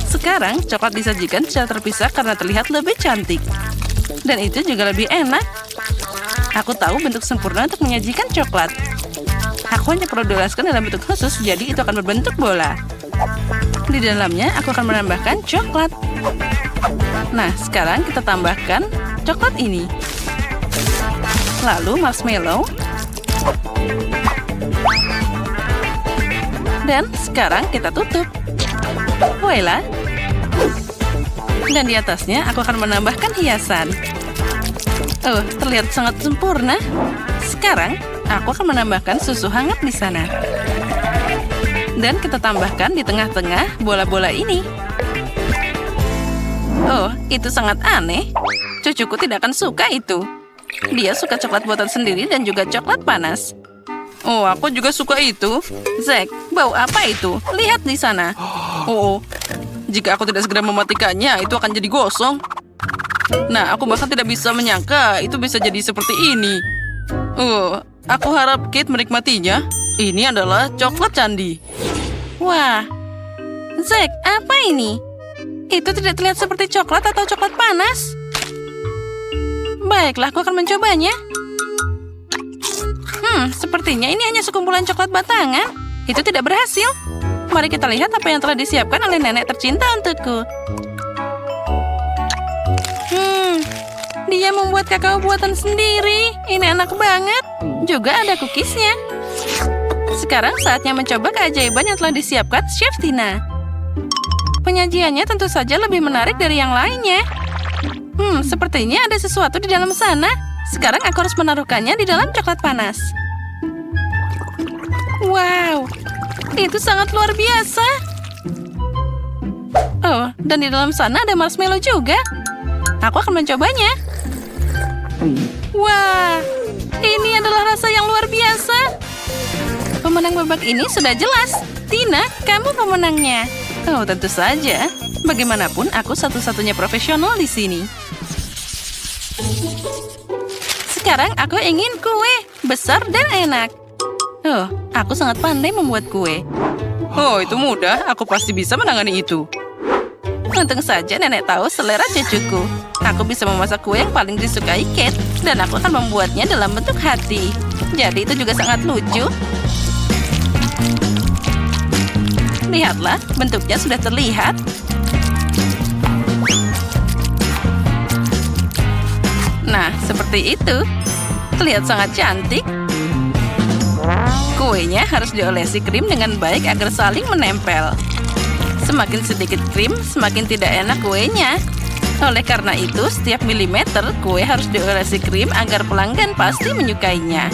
Sekarang, coklat disajikan secara terpisah karena terlihat lebih cantik. Dan itu juga lebih enak. Aku tahu bentuk sempurna untuk menyajikan coklat. Aku hanya perlu dioleskan dalam bentuk khusus, jadi itu akan berbentuk bola. Di dalamnya, aku akan menambahkan coklat. Nah, sekarang kita tambahkan coklat ini. Lalu marshmallow. Dan sekarang kita tutup. Voila. Dan di atasnya aku akan menambahkan hiasan. Oh, terlihat sangat sempurna. Sekarang aku akan menambahkan susu hangat di sana. Dan kita tambahkan di tengah-tengah bola-bola ini. Oh, itu sangat aneh. Cucuku tidak akan suka itu. Dia suka coklat buatan sendiri dan juga coklat panas. Oh, aku juga suka itu. Zack, bau apa itu? Lihat di sana. Oh, Jika aku tidak segera mematikannya, itu akan jadi gosong. Nah, aku bahkan tidak bisa menyangka itu bisa jadi seperti ini. Aku harap Kate menikmatinya. Ini adalah coklat candi. Wah, Zack, apa ini? Itu tidak terlihat seperti coklat atau coklat panas. Baiklah, aku akan mencobanya. Sepertinya ini hanya sekumpulan coklat batangan. Itu tidak berhasil. Mari kita lihat apa yang telah disiapkan oleh nenek tercinta untukku. Dia membuat kakao buatan sendiri. Ini enak banget. Juga ada cookiesnya. Sekarang saatnya mencoba keajaiban yang telah disiapkan Chef Tina. Penyajiannya tentu saja lebih menarik dari yang lainnya. Sepertinya ada sesuatu di dalam sana. Sekarang aku harus menaruhkannya di dalam coklat panas. Wow, itu sangat luar biasa. Oh, dan di dalam sana ada marshmallow juga. Aku akan mencobanya. Wah, ini adalah rasa yang luar biasa. Pemenang babak ini sudah jelas. Tina, kamu pemenangnya. Oh, tentu saja. Bagaimanapun, aku satu-satunya profesional di sini. Sekarang aku ingin kue besar dan enak. Oh, aku sangat pandai membuat kue. Oh, itu mudah. Aku pasti bisa menangani itu. Untung saja nenek tahu selera cucuku. Aku bisa memasak kue yang paling disukai Kate, dan aku akan membuatnya dalam bentuk hati. Jadi itu juga sangat lucu. Lihatlah, bentuknya sudah terlihat. Nah, seperti itu. Terlihat sangat cantik. Kuenya harus diolesi krim dengan baik agar saling menempel. Semakin sedikit krim, semakin tidak enak kuenya. Oleh karena itu, setiap milimeter kue harus diolesi krim agar pelanggan pasti menyukainya.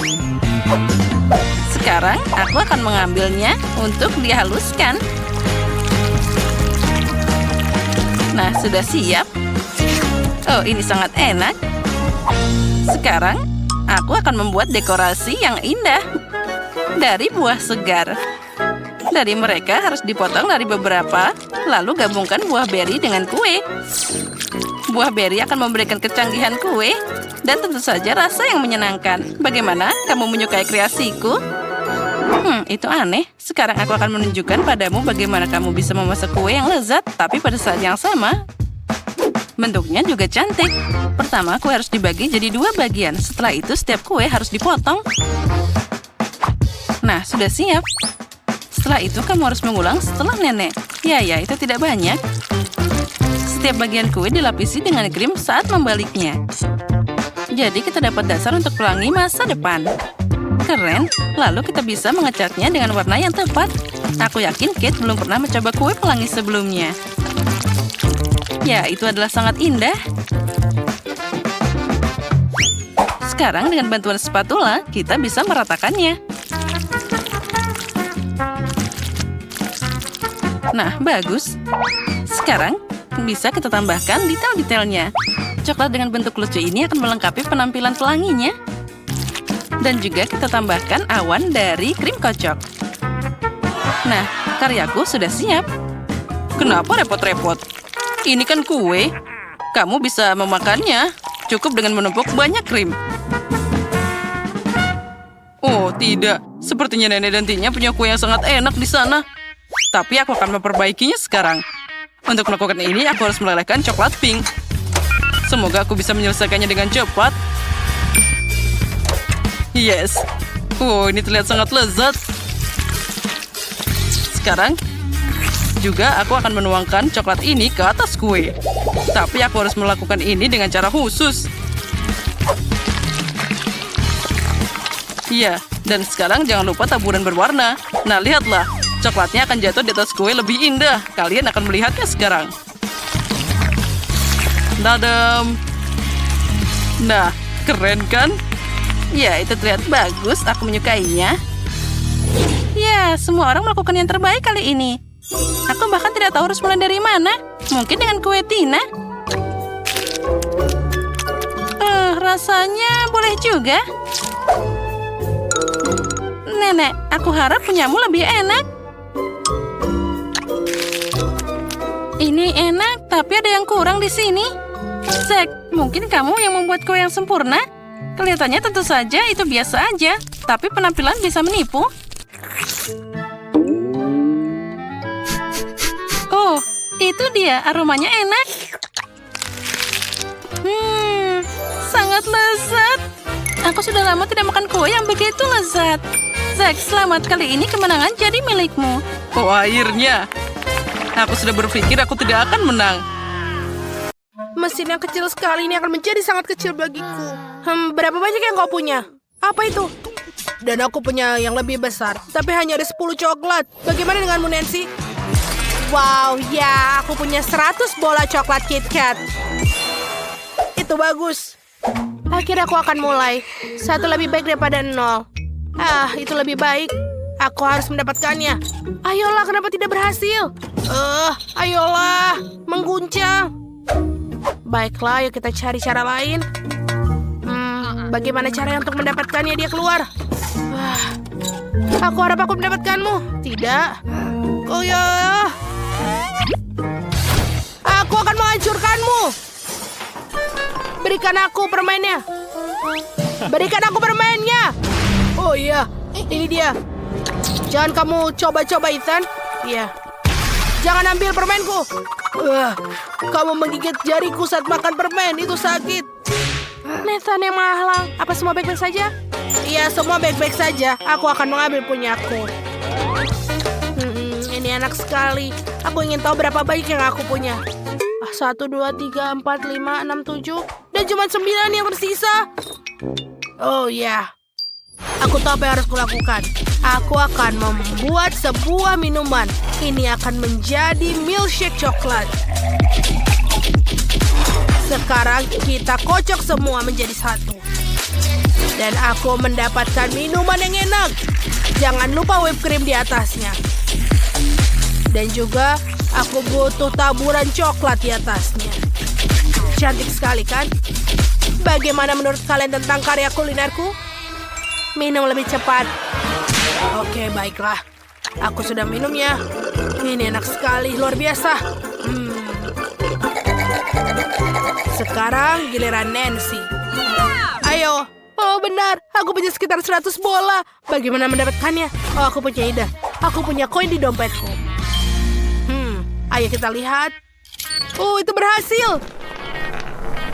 Sekarang, aku akan mengambilnya untuk dihaluskan. Nah, sudah siap. Oh, ini sangat enak. Sekarang, aku akan membuat dekorasi yang indah dari buah segar. Dari mereka harus dipotong dari beberapa, lalu gabungkan buah beri dengan kue. Buah beri akan memberikan kecanggihan kue, dan tentu saja rasa yang menyenangkan. Bagaimana? Kamu menyukai kreasiku? Itu aneh. Sekarang aku akan menunjukkan padamu bagaimana kamu bisa memasak kue yang lezat, tapi pada saat yang sama. Bentuknya juga cantik. Pertama, kue harus dibagi jadi 2 bagian. Setelah itu, setiap kue harus dipotong. Nah, sudah siap. Setelah itu, kamu harus mengulang setelah nenek. Ya, itu tidak banyak. Setiap bagian kue dilapisi dengan krim saat membaliknya. Jadi, kita dapat dasar untuk pelangi masa depan. Keren. Lalu kita bisa ngecatnya dengan warna yang tepat. Aku yakin Kate belum pernah mencoba kue pelangi sebelumnya. Ya, itu adalah sangat indah. Sekarang dengan bantuan spatula, kita bisa meratakannya. Nah, bagus. Sekarang, bisa kita tambahkan detail-detailnya. Coklat dengan bentuk lucu ini akan melengkapi penampilan pelanginya. Dan juga kita tambahkan awan dari krim kocok. Nah, karyaku sudah siap. Kenapa repot-repot? Ini kan kue. Kamu bisa memakannya. Cukup dengan menumpuk banyak krim. Oh, tidak. Sepertinya nenek dan Tina punya kue yang sangat enak di sana. Tapi aku akan memperbaikinya sekarang. Untuk melakukan ini, aku harus melelehkan coklat pink. Semoga aku bisa menyelesaikannya dengan cepat. Yes. Oh, ini terlihat sangat lezat. Sekarang, juga aku akan menuangkan coklat ini ke atas kue. Tapi aku harus melakukan ini dengan cara khusus. Iya, dan sekarang jangan lupa taburan berwarna. Nah, lihatlah. Coklatnya akan jatuh di atas kue lebih indah. Kalian akan melihatnya sekarang. Dadam. Nah, keren kan? Ya, itu terlihat bagus. Aku menyukainya. Ya, semua orang melakukan yang terbaik kali ini. Aku bahkan tidak tahu harus mulai dari mana. Mungkin dengan kue Tina. Rasanya boleh juga. Nenek, aku harap punyamu lebih enak. Ini enak, tapi ada yang kurang di sini. Zack, mungkin kamu yang membuat kue yang sempurna? Kelihatannya tentu saja itu biasa aja, tapi penampilan bisa menipu. Oh, itu dia, aromanya enak. Sangat lezat. Aku sudah lama tidak makan kue yang begitu lezat. Zack, selamat, kali ini kemenangan jadi milikmu. Oh, akhirnya. Aku sudah berpikir aku tidak akan menang. Mesin yang kecil sekali ini akan menjadi sangat kecil bagiku. Berapa banyak yang kau punya? Apa itu? Dan aku punya yang lebih besar, tapi hanya ada 10 coklat. Bagaimana denganmu, Nancy? Wow, ya, aku punya 100 bola coklat KitKat. Itu bagus. Akhirnya aku akan mulai. 1 lebih baik daripada 0. Itu lebih baik. Aku harus mendapatkannya. Ayolah, kenapa tidak berhasil? Ayolah, mengguncang. Baiklah, yuk kita cari cara lain. Bagaimana caranya untuk mendapatkannya dia keluar? Aku harap aku mendapatkanmu. Tidak. Oh ya. Aku akan menghancurkanmu. Berikan aku permennya. Berikan aku permennya. Oh iya, ini dia. Jangan kamu coba-coba, Ethan. Iya. Jangan ambil permenku. Kamu menggigit jariku saat makan permen. Itu sakit. Nathan yang menghalang. Apa semua baik-baik saja? Iya, semua baik-baik saja. Aku akan mengambil punyaku. Ini enak sekali. Aku ingin tahu berapa banyak yang aku punya. 1, 2, 3, 4, 5, 6, 7. Dan cuma 9 yang tersisa. Oh ya. Aku tahu apa yang harus kulakukan. Aku akan membuat sebuah minuman. Ini akan menjadi milkshake coklat. Sekarang kita kocok semua menjadi satu. Dan aku mendapatkan minuman yang enak. Jangan lupa whipped cream di atasnya. Dan juga aku butuh taburan coklat di atasnya. Cantik sekali kan? Bagaimana menurut kalian tentang karya kulinerku? Minum lebih cepat. Oke, baiklah. Aku sudah minumnya. Ini enak sekali, luar biasa. Sekarang giliran Nancy. Ayo. Oh, benar. Aku punya sekitar 100 bola. Bagaimana mendapatkannya? Oh, aku punya ide. Aku punya koin di dompetku. Ayo kita lihat. Oh, itu berhasil.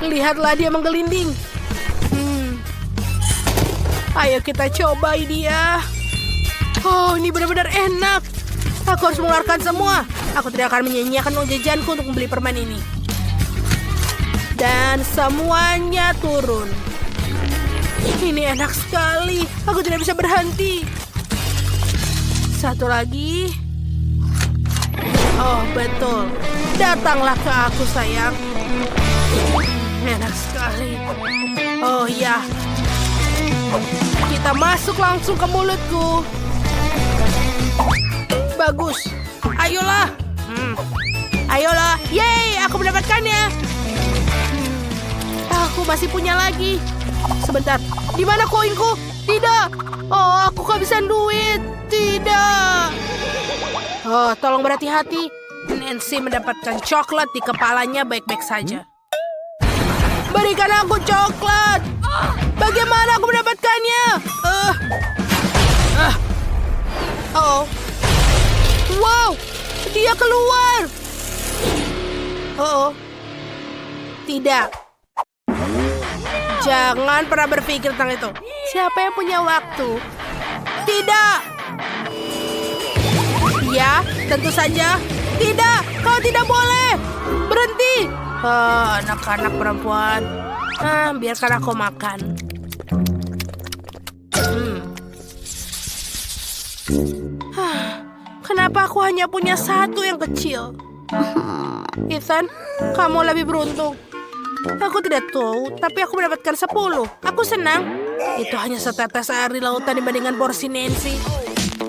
Lihatlah dia menggelinding. Ayo kita coba dia. Oh, ini benar-benar enak. Aku harus mengeluarkan semua. Aku tidak akan menyia-nyiakan uang jajanku untuk membeli permen ini. Dan semuanya turun. Ini enak sekali. Aku tidak bisa berhenti. Satu lagi. Oh, betul. Datanglah ke aku, sayang. Enak sekali. Oh, ya. Kita masuk langsung ke mulutku. Bagus. Ayolah. Ayolah. Yeay, aku mendapatkannya. Aku masih punya lagi. Sebentar. Di mana koinku? Tidak. Oh, aku kehabisan duit. Tidak. Oh, tolong berhati-hati. Nancy mendapatkan coklat di kepalanya baik-baik saja. Berikan aku coklat. Bagaimana aku mendapatkannya? Oh. Wow, dia keluar. Oh. Tidak. Jangan pernah berpikir tentang itu. Siapa yang punya waktu? Tidak. Ya, tentu saja. Tidak, kau tidak boleh. Berhenti. Anak-anak perempuan. Biarkan aku makan. Kenapa aku hanya punya satu yang kecil? Ethan, kamu lebih beruntung. Aku tidak tahu, tapi aku mendapatkan 10. Aku senang. Itu hanya setetes air di lautan dibandingkan porsi Nancy.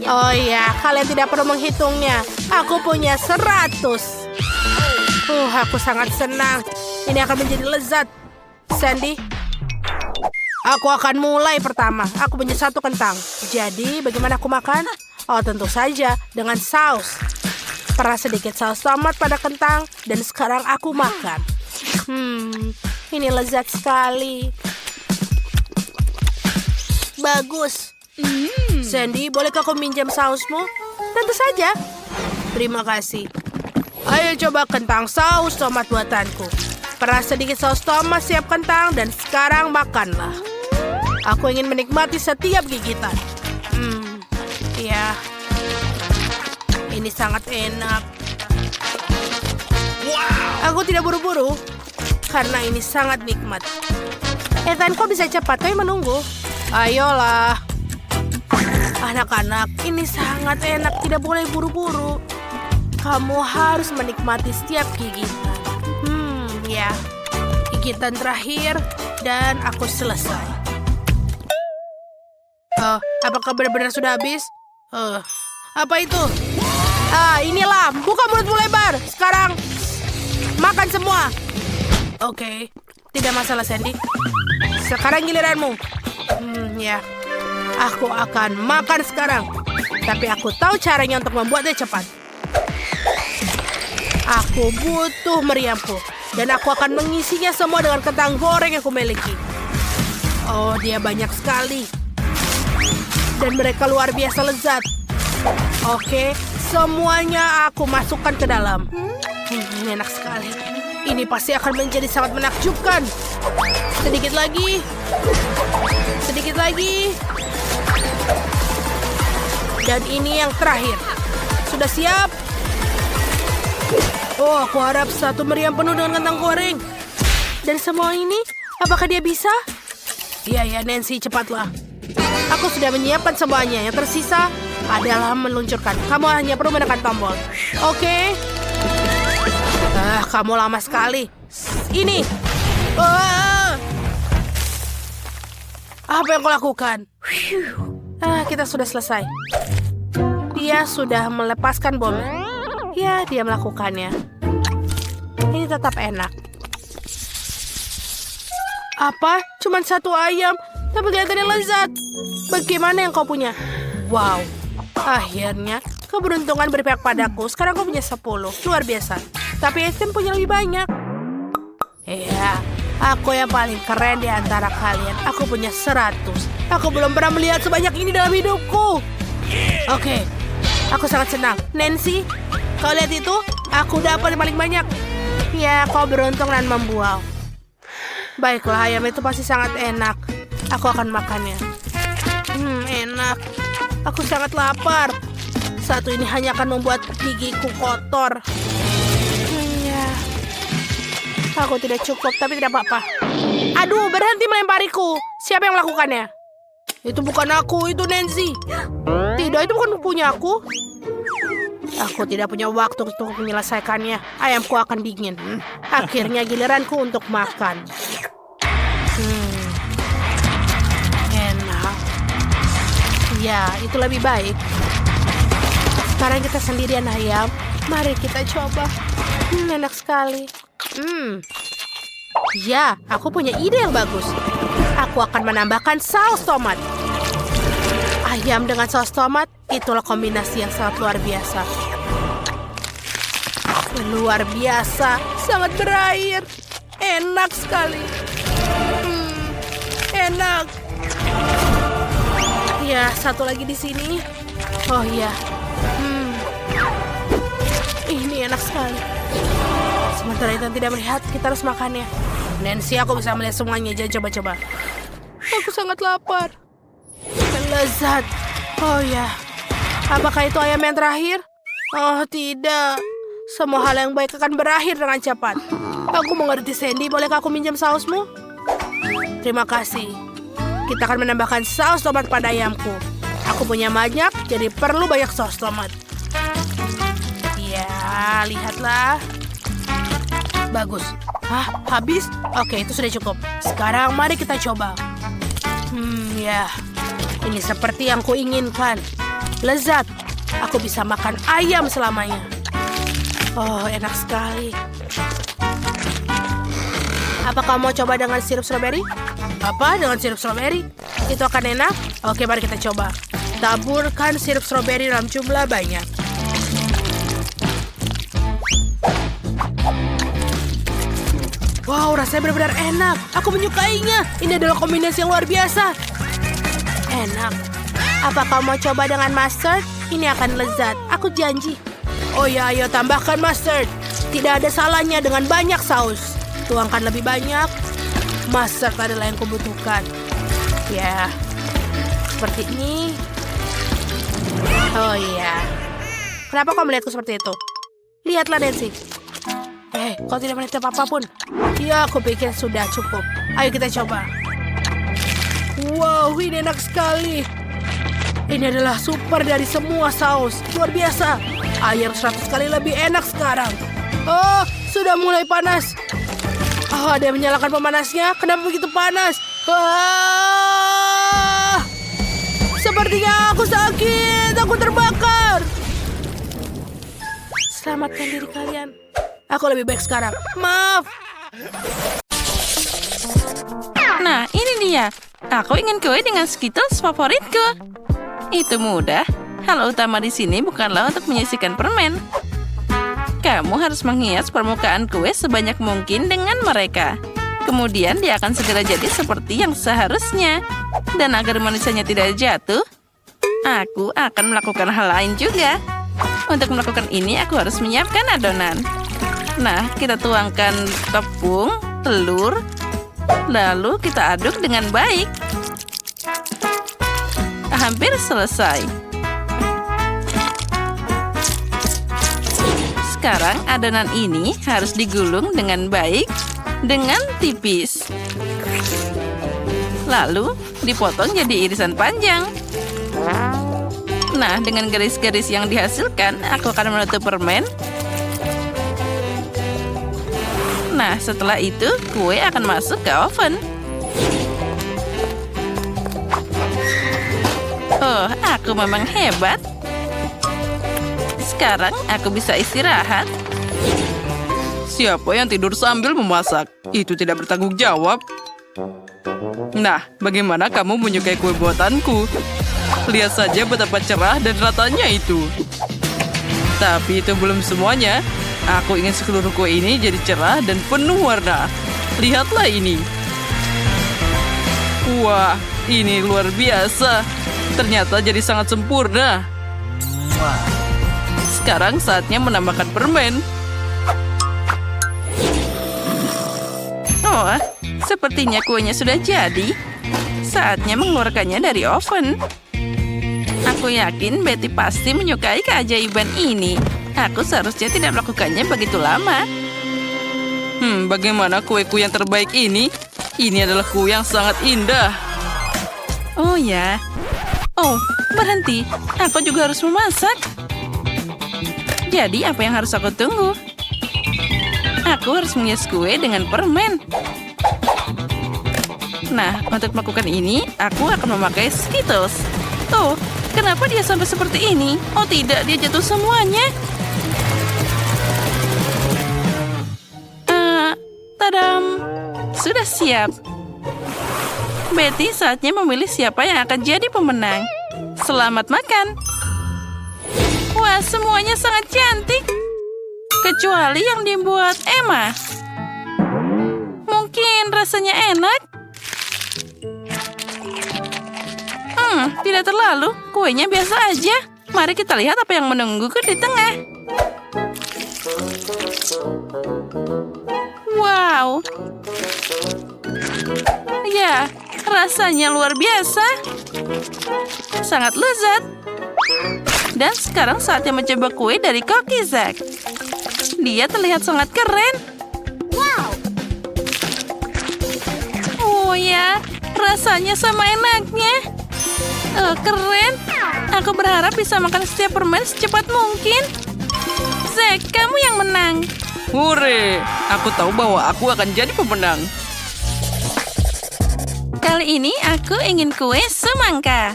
Oh iya, kalian tidak perlu menghitungnya. Aku punya 100. Aku sangat senang. Ini akan menjadi lezat. Sandy, aku akan mulai pertama. Aku punya 1 kentang. Jadi, bagaimana aku makan? Oh, tentu saja dengan saus. Peras sedikit saus tomat pada kentang, dan sekarang aku makan. Ini lezat sekali. Bagus. Sandy, bolehkah kau minjam sausmu? Tentu saja. Terima kasih. Ayo coba kentang saus tomat buatanku. Peras sedikit saus tomat, siap kentang, dan sekarang makanlah. Aku ingin menikmati setiap gigitan. Ya. Ini sangat enak. Aku tidak buru-buru, karena ini sangat nikmat. Ethan, kau bisa cepat, kau menunggu. Ayolah. Anak-anak, ini sangat enak, tidak boleh buru-buru. Kamu harus menikmati setiap gigitan. Ya. Gigitan terakhir, dan aku selesai. Apakah benar-benar sudah habis? Apa itu? Inilah, buka mulutmu lebar. Sekarang, makan semua. Oke, tidak masalah Sandy. Sekarang giliranmu. Ya, aku akan makan sekarang. Tapi aku tahu caranya untuk membuatnya cepat. Aku butuh meriamku. Dan aku akan mengisinya semua dengan kentang goreng yang kumiliki. Oh, dia banyak sekali. Dan mereka luar biasa lezat. Oke, semuanya aku masukkan ke dalam. Enak sekali. Ini pasti akan menjadi sangat menakjubkan. Sedikit lagi. Sedikit lagi. Dan ini yang terakhir. Sudah siap? Oh, aku harap satu meriam penuh dengan kentang goreng. Dan semua ini, apakah dia bisa? Iya, Nancy, cepatlah. Aku sudah menyiapkan semuanya. Yang tersisa adalah meluncurkan. Kamu hanya perlu menekan tombol. Oke. Kamu lama sekali. Ini. Apa yang kau lakukan? Kita sudah selesai. Dia sudah melepaskan bom. Ya, dia melakukannya. Ini tetap enak. Apa? Cuman satu ayam, tapi kelihatannya lezat. Bagaimana yang kau punya? Wow. Akhirnya, keberuntungan berpihak padaku. Sekarang kau punya 10. Luar biasa. Tapi Ethan punya lebih banyak. Iya, aku yang paling keren di antara kalian. Aku punya 100. Aku belum pernah melihat sebanyak ini dalam hidupku. Oke, aku sangat senang. Nancy, kau lihat itu? Aku dapat yang paling banyak. Ya, kau beruntung dan membual. Baiklah, ayam itu pasti sangat enak. Aku akan makannya. Enak. Aku sangat lapar. Satu ini hanya akan membuat gigiku kotor. Ya. Aku tidak cukup, tapi tidak apa-apa. Aduh, berhenti melempariku. Siapa yang melakukannya? Itu bukan aku, itu Nancy. Tidak, itu bukan punya aku. Aku tidak punya waktu untuk menyelesaikannya. Ayamku akan dingin. Akhirnya giliranku untuk makan. Enak. Ya, itu lebih baik. Sekarang kita sendirian ayam. Mari kita coba. Enak sekali. Ya, aku punya ide yang bagus. Aku akan menambahkan saus tomat. Ayam dengan saus tomat, itulah kombinasi yang sangat luar biasa. Luar biasa, sangat berair. Enak sekali. Enak. Ya, satu lagi di sini. Oh ya. Ini enak sekali. Sementara itu tidak melihat, kita harus makannya. Nancy, aku bisa melihat semuanya. Jangan coba-coba. Aku sangat lapar. Lezat. Oh ya. Apakah itu ayam yang terakhir? Oh tidak. Semua hal yang baik akan berakhir dengan cepat. Aku mengerti, Sandy. Bolehkah aku minjam sausmu? Terima kasih. Kita akan menambahkan saus tomat pada ayamku. Aku punya banyak, jadi perlu banyak saus tomat. Ya, lihatlah. Bagus. Habis? Oke, itu sudah cukup. Sekarang mari kita coba. Ya. Ini seperti yang kuinginkan. Lezat. Aku bisa makan ayam selamanya. Oh, enak sekali. Apa kamu mau coba dengan sirup stroberi? Apa? Dengan sirup stroberi? Itu akan enak? Oke, mari kita coba. Taburkan sirup stroberi dalam jumlah banyak. rasanya benar-benar enak. Aku menyukainya. Ini adalah kombinasi yang luar biasa. Enak. Apa kamu mau coba dengan mustard? Ini akan lezat. Aku janji. Oh ya, ayo tambahkan mustard. Tidak ada salahnya dengan banyak saus. Tuangkan lebih banyak. Mustard adalah yang kubutuhkan. Ya, seperti ini. Oh iya. Kenapa kau melihatku seperti itu? Lihatlah, Nancy. Kau tidak menitip apapun. Ya, aku pikir sudah cukup. Ayo kita coba. Wow, ini enak sekali. Ini adalah super dari semua saus. Luar biasa. Air 100 kali lebih enak sekarang. Oh, sudah mulai panas. Oh, ada yang menyalakan pemanasnya. Kenapa begitu panas? Sepertinya aku sakit. Aku terbakar. Selamatkan diri kalian. Aku lebih baik sekarang. Maaf. Nah, ini dia. Aku ingin kue dengan Skittles favoritku. Itu mudah. Hal utama di sini bukanlah untuk menyisihkan permen. Kamu harus menghias permukaan kue sebanyak mungkin dengan mereka. Kemudian dia akan segera jadi seperti yang seharusnya. Dan agar manisnya tidak jatuh, aku akan melakukan hal lain juga. Untuk melakukan ini, aku harus menyiapkan adonan. Nah, kita tuangkan tepung, telur, lalu kita aduk dengan baik. Hampir selesai. Sekarang adonan ini harus digulung dengan baik, dengan tipis. Lalu dipotong jadi irisan panjang. Nah, dengan garis-garis yang dihasilkan, aku akan menutup permen. Nah, setelah itu, kue akan masuk ke oven. Oh, aku memang hebat. Sekarang aku bisa istirahat. Siapa yang tidur sambil memasak? Itu tidak bertanggung jawab. Nah, bagaimana kamu menyukai kue buatanku? Lihat saja betapa cerah dan ratanya itu. Tapi itu belum semuanya. Aku ingin seluruh kue ini jadi cerah dan penuh warna. Lihatlah ini. Wah, ini luar biasa. Ternyata jadi sangat sempurna. Sekarang saatnya menambahkan permen. Oh, sepertinya kuenya sudah jadi. Saatnya mengeluarkannya dari oven. Aku yakin Betty pasti menyukai keajaiban ini. Aku seharusnya tidak melakukannya begitu lama. Bagaimana kueku yang terbaik ini? Ini adalah kue yang sangat indah. Oh ya. Oh, berhenti. Aku juga harus memasak. Jadi apa yang harus aku tunggu? Aku harus menghias kue dengan permen. Nah, untuk melakukan ini, aku akan memakai Skittles. Oh, kenapa dia sampai seperti ini? Oh tidak, dia jatuh semuanya. Tadam! Sudah siap. Betty, saatnya memilih siapa yang akan jadi pemenang. Selamat makan. Wah, semuanya sangat cantik. Kecuali yang dibuat Emma. Mungkin rasanya enak. Tidak terlalu. Kuenya biasa aja. Mari kita lihat apa yang menungguku di tengah. Wow. Ya, rasanya luar biasa. Sangat lezat. Dan sekarang saatnya mencoba kue dari Koki Zack. Dia terlihat sangat keren. Wow. Oh ya, rasanya sama enaknya. Oh, keren. Aku berharap bisa makan setiap permen secepat mungkin. Zack, kamu yang menang. Hore! Aku tahu bahwa aku akan jadi pemenang. Kali ini aku ingin kue semangka.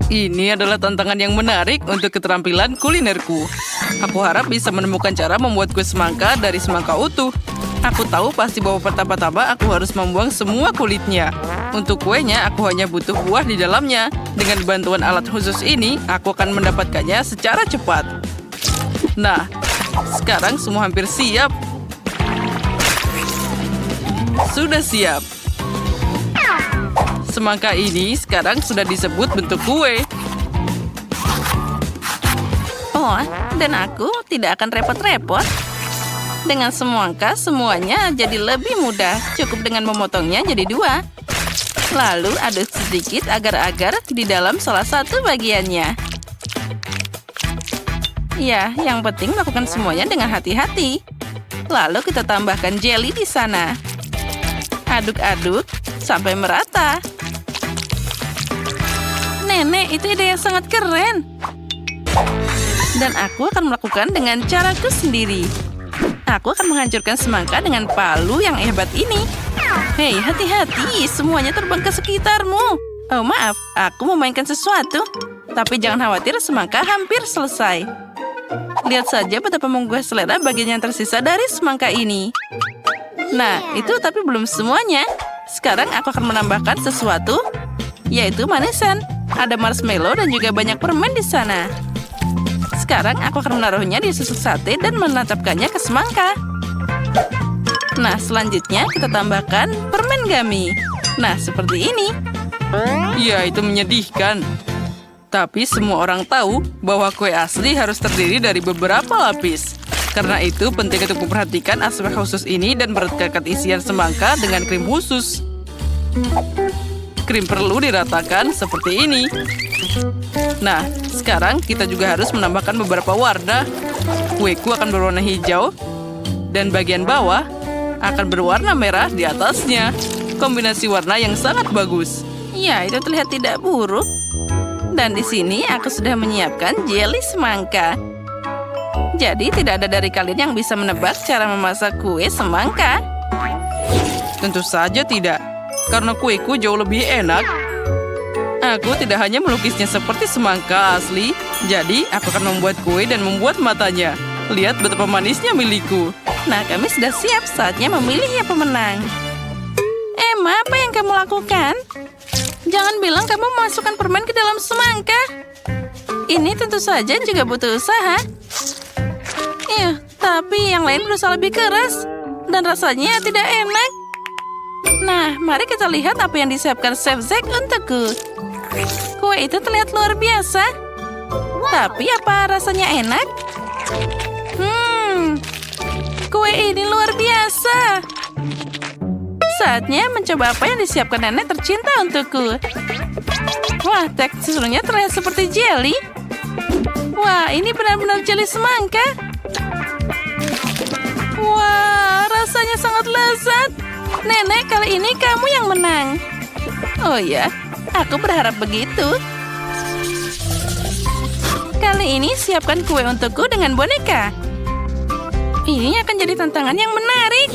Ini adalah tantangan yang menarik untuk keterampilan kulinerku. Aku harap bisa menemukan cara membuat kue semangka dari semangka utuh. Aku tahu pasti bahwa pertama-tama aku harus membuang semua kulitnya. Untuk kuenya, aku hanya butuh buah di dalamnya. Dengan bantuan alat khusus ini, aku akan mendapatkannya secara cepat. Nah, sekarang semua hampir siap. sudah siap. Semangka ini sekarang sudah disebut bentuk kue. Oh, dan aku tidak akan repot-repot. Dengan semangka, semuanya jadi lebih mudah. Cukup dengan memotongnya jadi 2. Lalu aduk sedikit agar-agar di dalam salah satu bagiannya. Ya, yang penting lakukan semuanya dengan hati-hati. Lalu kita tambahkan jelly di sana. Aduk-aduk sampai merata. Nenek, itu ide yang sangat keren. Dan aku akan melakukan dengan caraku sendiri. Aku akan menghancurkan semangka dengan palu yang hebat ini. Hei, hati-hati, semuanya terbang ke sekitarmu. Oh, maaf, aku memainkan sesuatu. Tapi jangan khawatir, semangka hampir selesai. Lihat saja betapa menggugah selera bagian yang tersisa dari semangka ini. Nah, itu tapi belum semuanya. Sekarang aku akan menambahkan sesuatu, yaitu manisan. Ada marshmallow dan juga banyak permen di sana. Sekarang aku akan menaruhnya di susu sate dan menancapkannya ke semangka. Nah, selanjutnya kita tambahkan permen gummy. Nah, seperti ini. Ya, itu menyedihkan. Tapi semua orang tahu bahwa kue asli harus terdiri dari beberapa lapis. Karena itu penting untuk memperhatikan aspek khusus ini dan merekatkan isian semangka dengan krim khusus. Krim perlu diratakan seperti ini. Nah, sekarang kita juga harus menambahkan beberapa warna. Kueku akan berwarna hijau dan bagian bawah akan berwarna merah di atasnya. Kombinasi warna yang sangat bagus. Ya, itu terlihat tidak buruk. Dan di sini aku sudah menyiapkan jelly semangka. Jadi tidak ada dari kalian yang bisa menebak cara memasak kue semangka. Tentu saja tidak, karena kueku jauh lebih enak. Aku tidak hanya melukisnya seperti semangka asli, jadi aku akan membuat kue dan membuat matanya. Lihat betapa manisnya milikku. Nah, kami sudah siap, saatnya memilih yang pemenang. Emma, apa yang kamu lakukan? Jangan bilang kamu memasukkan permen ke dalam semangka. Ini tentu saja juga butuh usaha. Tapi yang lain berusaha lebih keras. Dan rasanya tidak enak. Nah, mari kita lihat apa yang disiapkan Chef Zack untukku. Kue itu terlihat luar biasa. Tapi apa rasanya enak? Kue ini luar biasa. Saatnya mencoba apa yang disiapkan nenek tercinta untukku. Wah, teksturnya terlihat seperti jelly. Wah, ini benar-benar jelly semangka. Wah, rasanya sangat lezat. Nenek, kali ini kamu yang menang. Oh ya, aku berharap begitu. Kali ini siapkan kue untukku dengan boneka. Ini akan jadi tantangan yang menarik.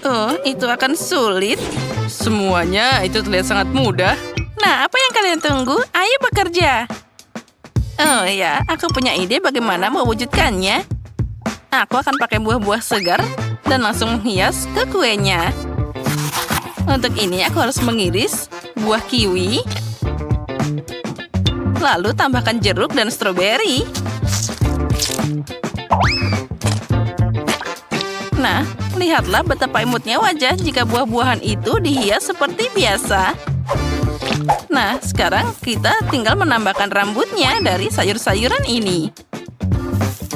Oh, itu akan sulit. Semuanya itu terlihat sangat mudah. Nah, apa yang kalian tunggu? Ayo bekerja. Oh ya, aku punya ide bagaimana mewujudkannya. Aku akan pakai buah-buah segar dan langsung menghias ke kuenya. Untuk ini aku harus mengiris buah kiwi. Lalu tambahkan jeruk dan stroberi. Nah, lihatlah betapa imutnya wajah jika buah-buahan itu dihias seperti biasa. Nah, sekarang kita tinggal menambahkan rambutnya dari sayur-sayuran ini.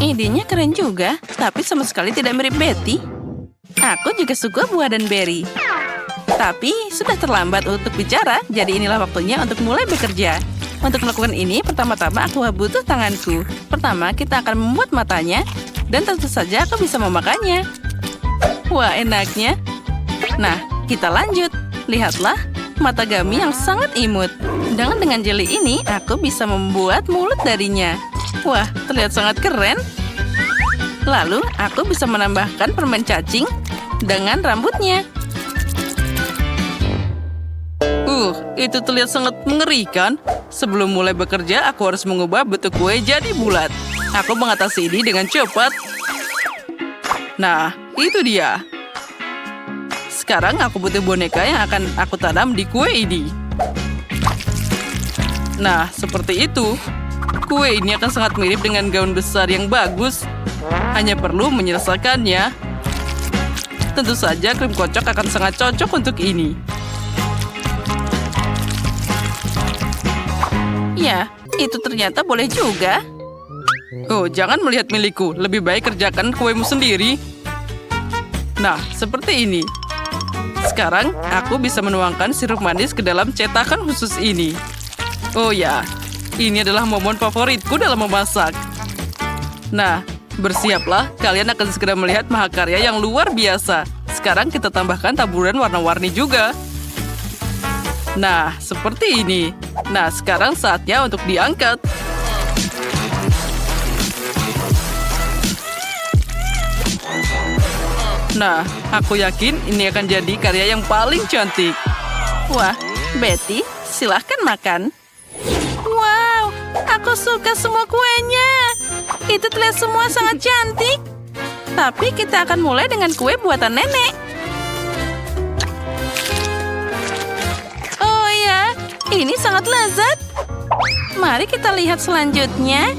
Idenya keren juga, tapi sama sekali tidak mirip Betty. Aku juga suka buah dan berry. Tapi sudah terlambat untuk bicara, jadi inilah waktunya untuk mulai bekerja. Untuk melakukan ini, pertama-tama aku butuh tanganku. Pertama, kita akan membuat matanya, dan tentu saja aku bisa memakannya. Wah, enaknya. Nah, kita lanjut. Lihatlah, mata gummy yang sangat imut. Dengan jelly ini, aku bisa membuat mulut darinya. Wah, terlihat sangat keren. Lalu, aku bisa menambahkan permen cacing dengan rambutnya. Itu terlihat sangat mengerikan. Sebelum mulai bekerja, aku harus mengubah bentuk kue jadi bulat. Aku mengatasi ini dengan cepat. Nah, itu dia. Sekarang aku butuh boneka yang akan aku tanam di kue ini. Nah, seperti itu. Kue ini akan sangat mirip dengan gaun besar yang bagus. Hanya perlu menyelesaikannya. tentu saja krim kocok akan sangat cocok untuk ini. Ya, itu ternyata boleh juga. Oh, jangan melihat milikku. Lebih baik kerjakan kuemu sendiri. Nah, seperti ini. Sekarang, aku bisa menuangkan sirup manis ke dalam cetakan khusus ini. Oh ya, ini adalah momen favoritku dalam memasak. Nah, bersiaplah. Kalian akan segera melihat mahakarya yang luar biasa. Sekarang kita tambahkan taburan warna-warni juga. Nah, seperti ini. Nah, sekarang saatnya untuk diangkat. Nah, aku yakin ini akan jadi karya yang paling cantik. Wah, Betty, silahkan makan. Wow, aku suka semua kuenya. Itu terlihat semua sangat cantik. Tapi kita akan mulai dengan kue buatan nenek. Oh ya, ini sangat lezat. Mari kita lihat selanjutnya.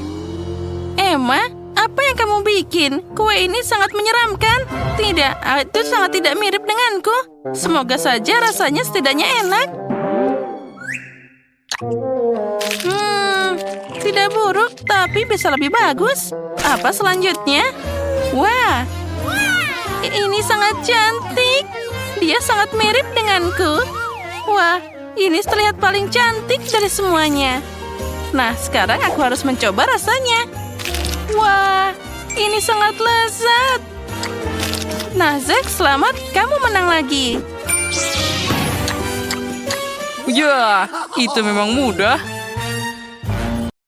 Emma, apa yang kamu bikin? Kue ini sangat menyeramkan. Tidak, itu sangat tidak mirip denganku. Semoga saja rasanya setidaknya enak. Tidak buruk, tapi bisa lebih bagus. Apa selanjutnya? Wah, ini sangat cantik. Dia sangat mirip denganku. Wah, ini terlihat paling cantik dari semuanya. Nah, sekarang aku harus mencoba rasanya. Wah, ini sangat lezat. Nah, Zack, selamat. Kamu menang lagi. Ya, itu memang mudah.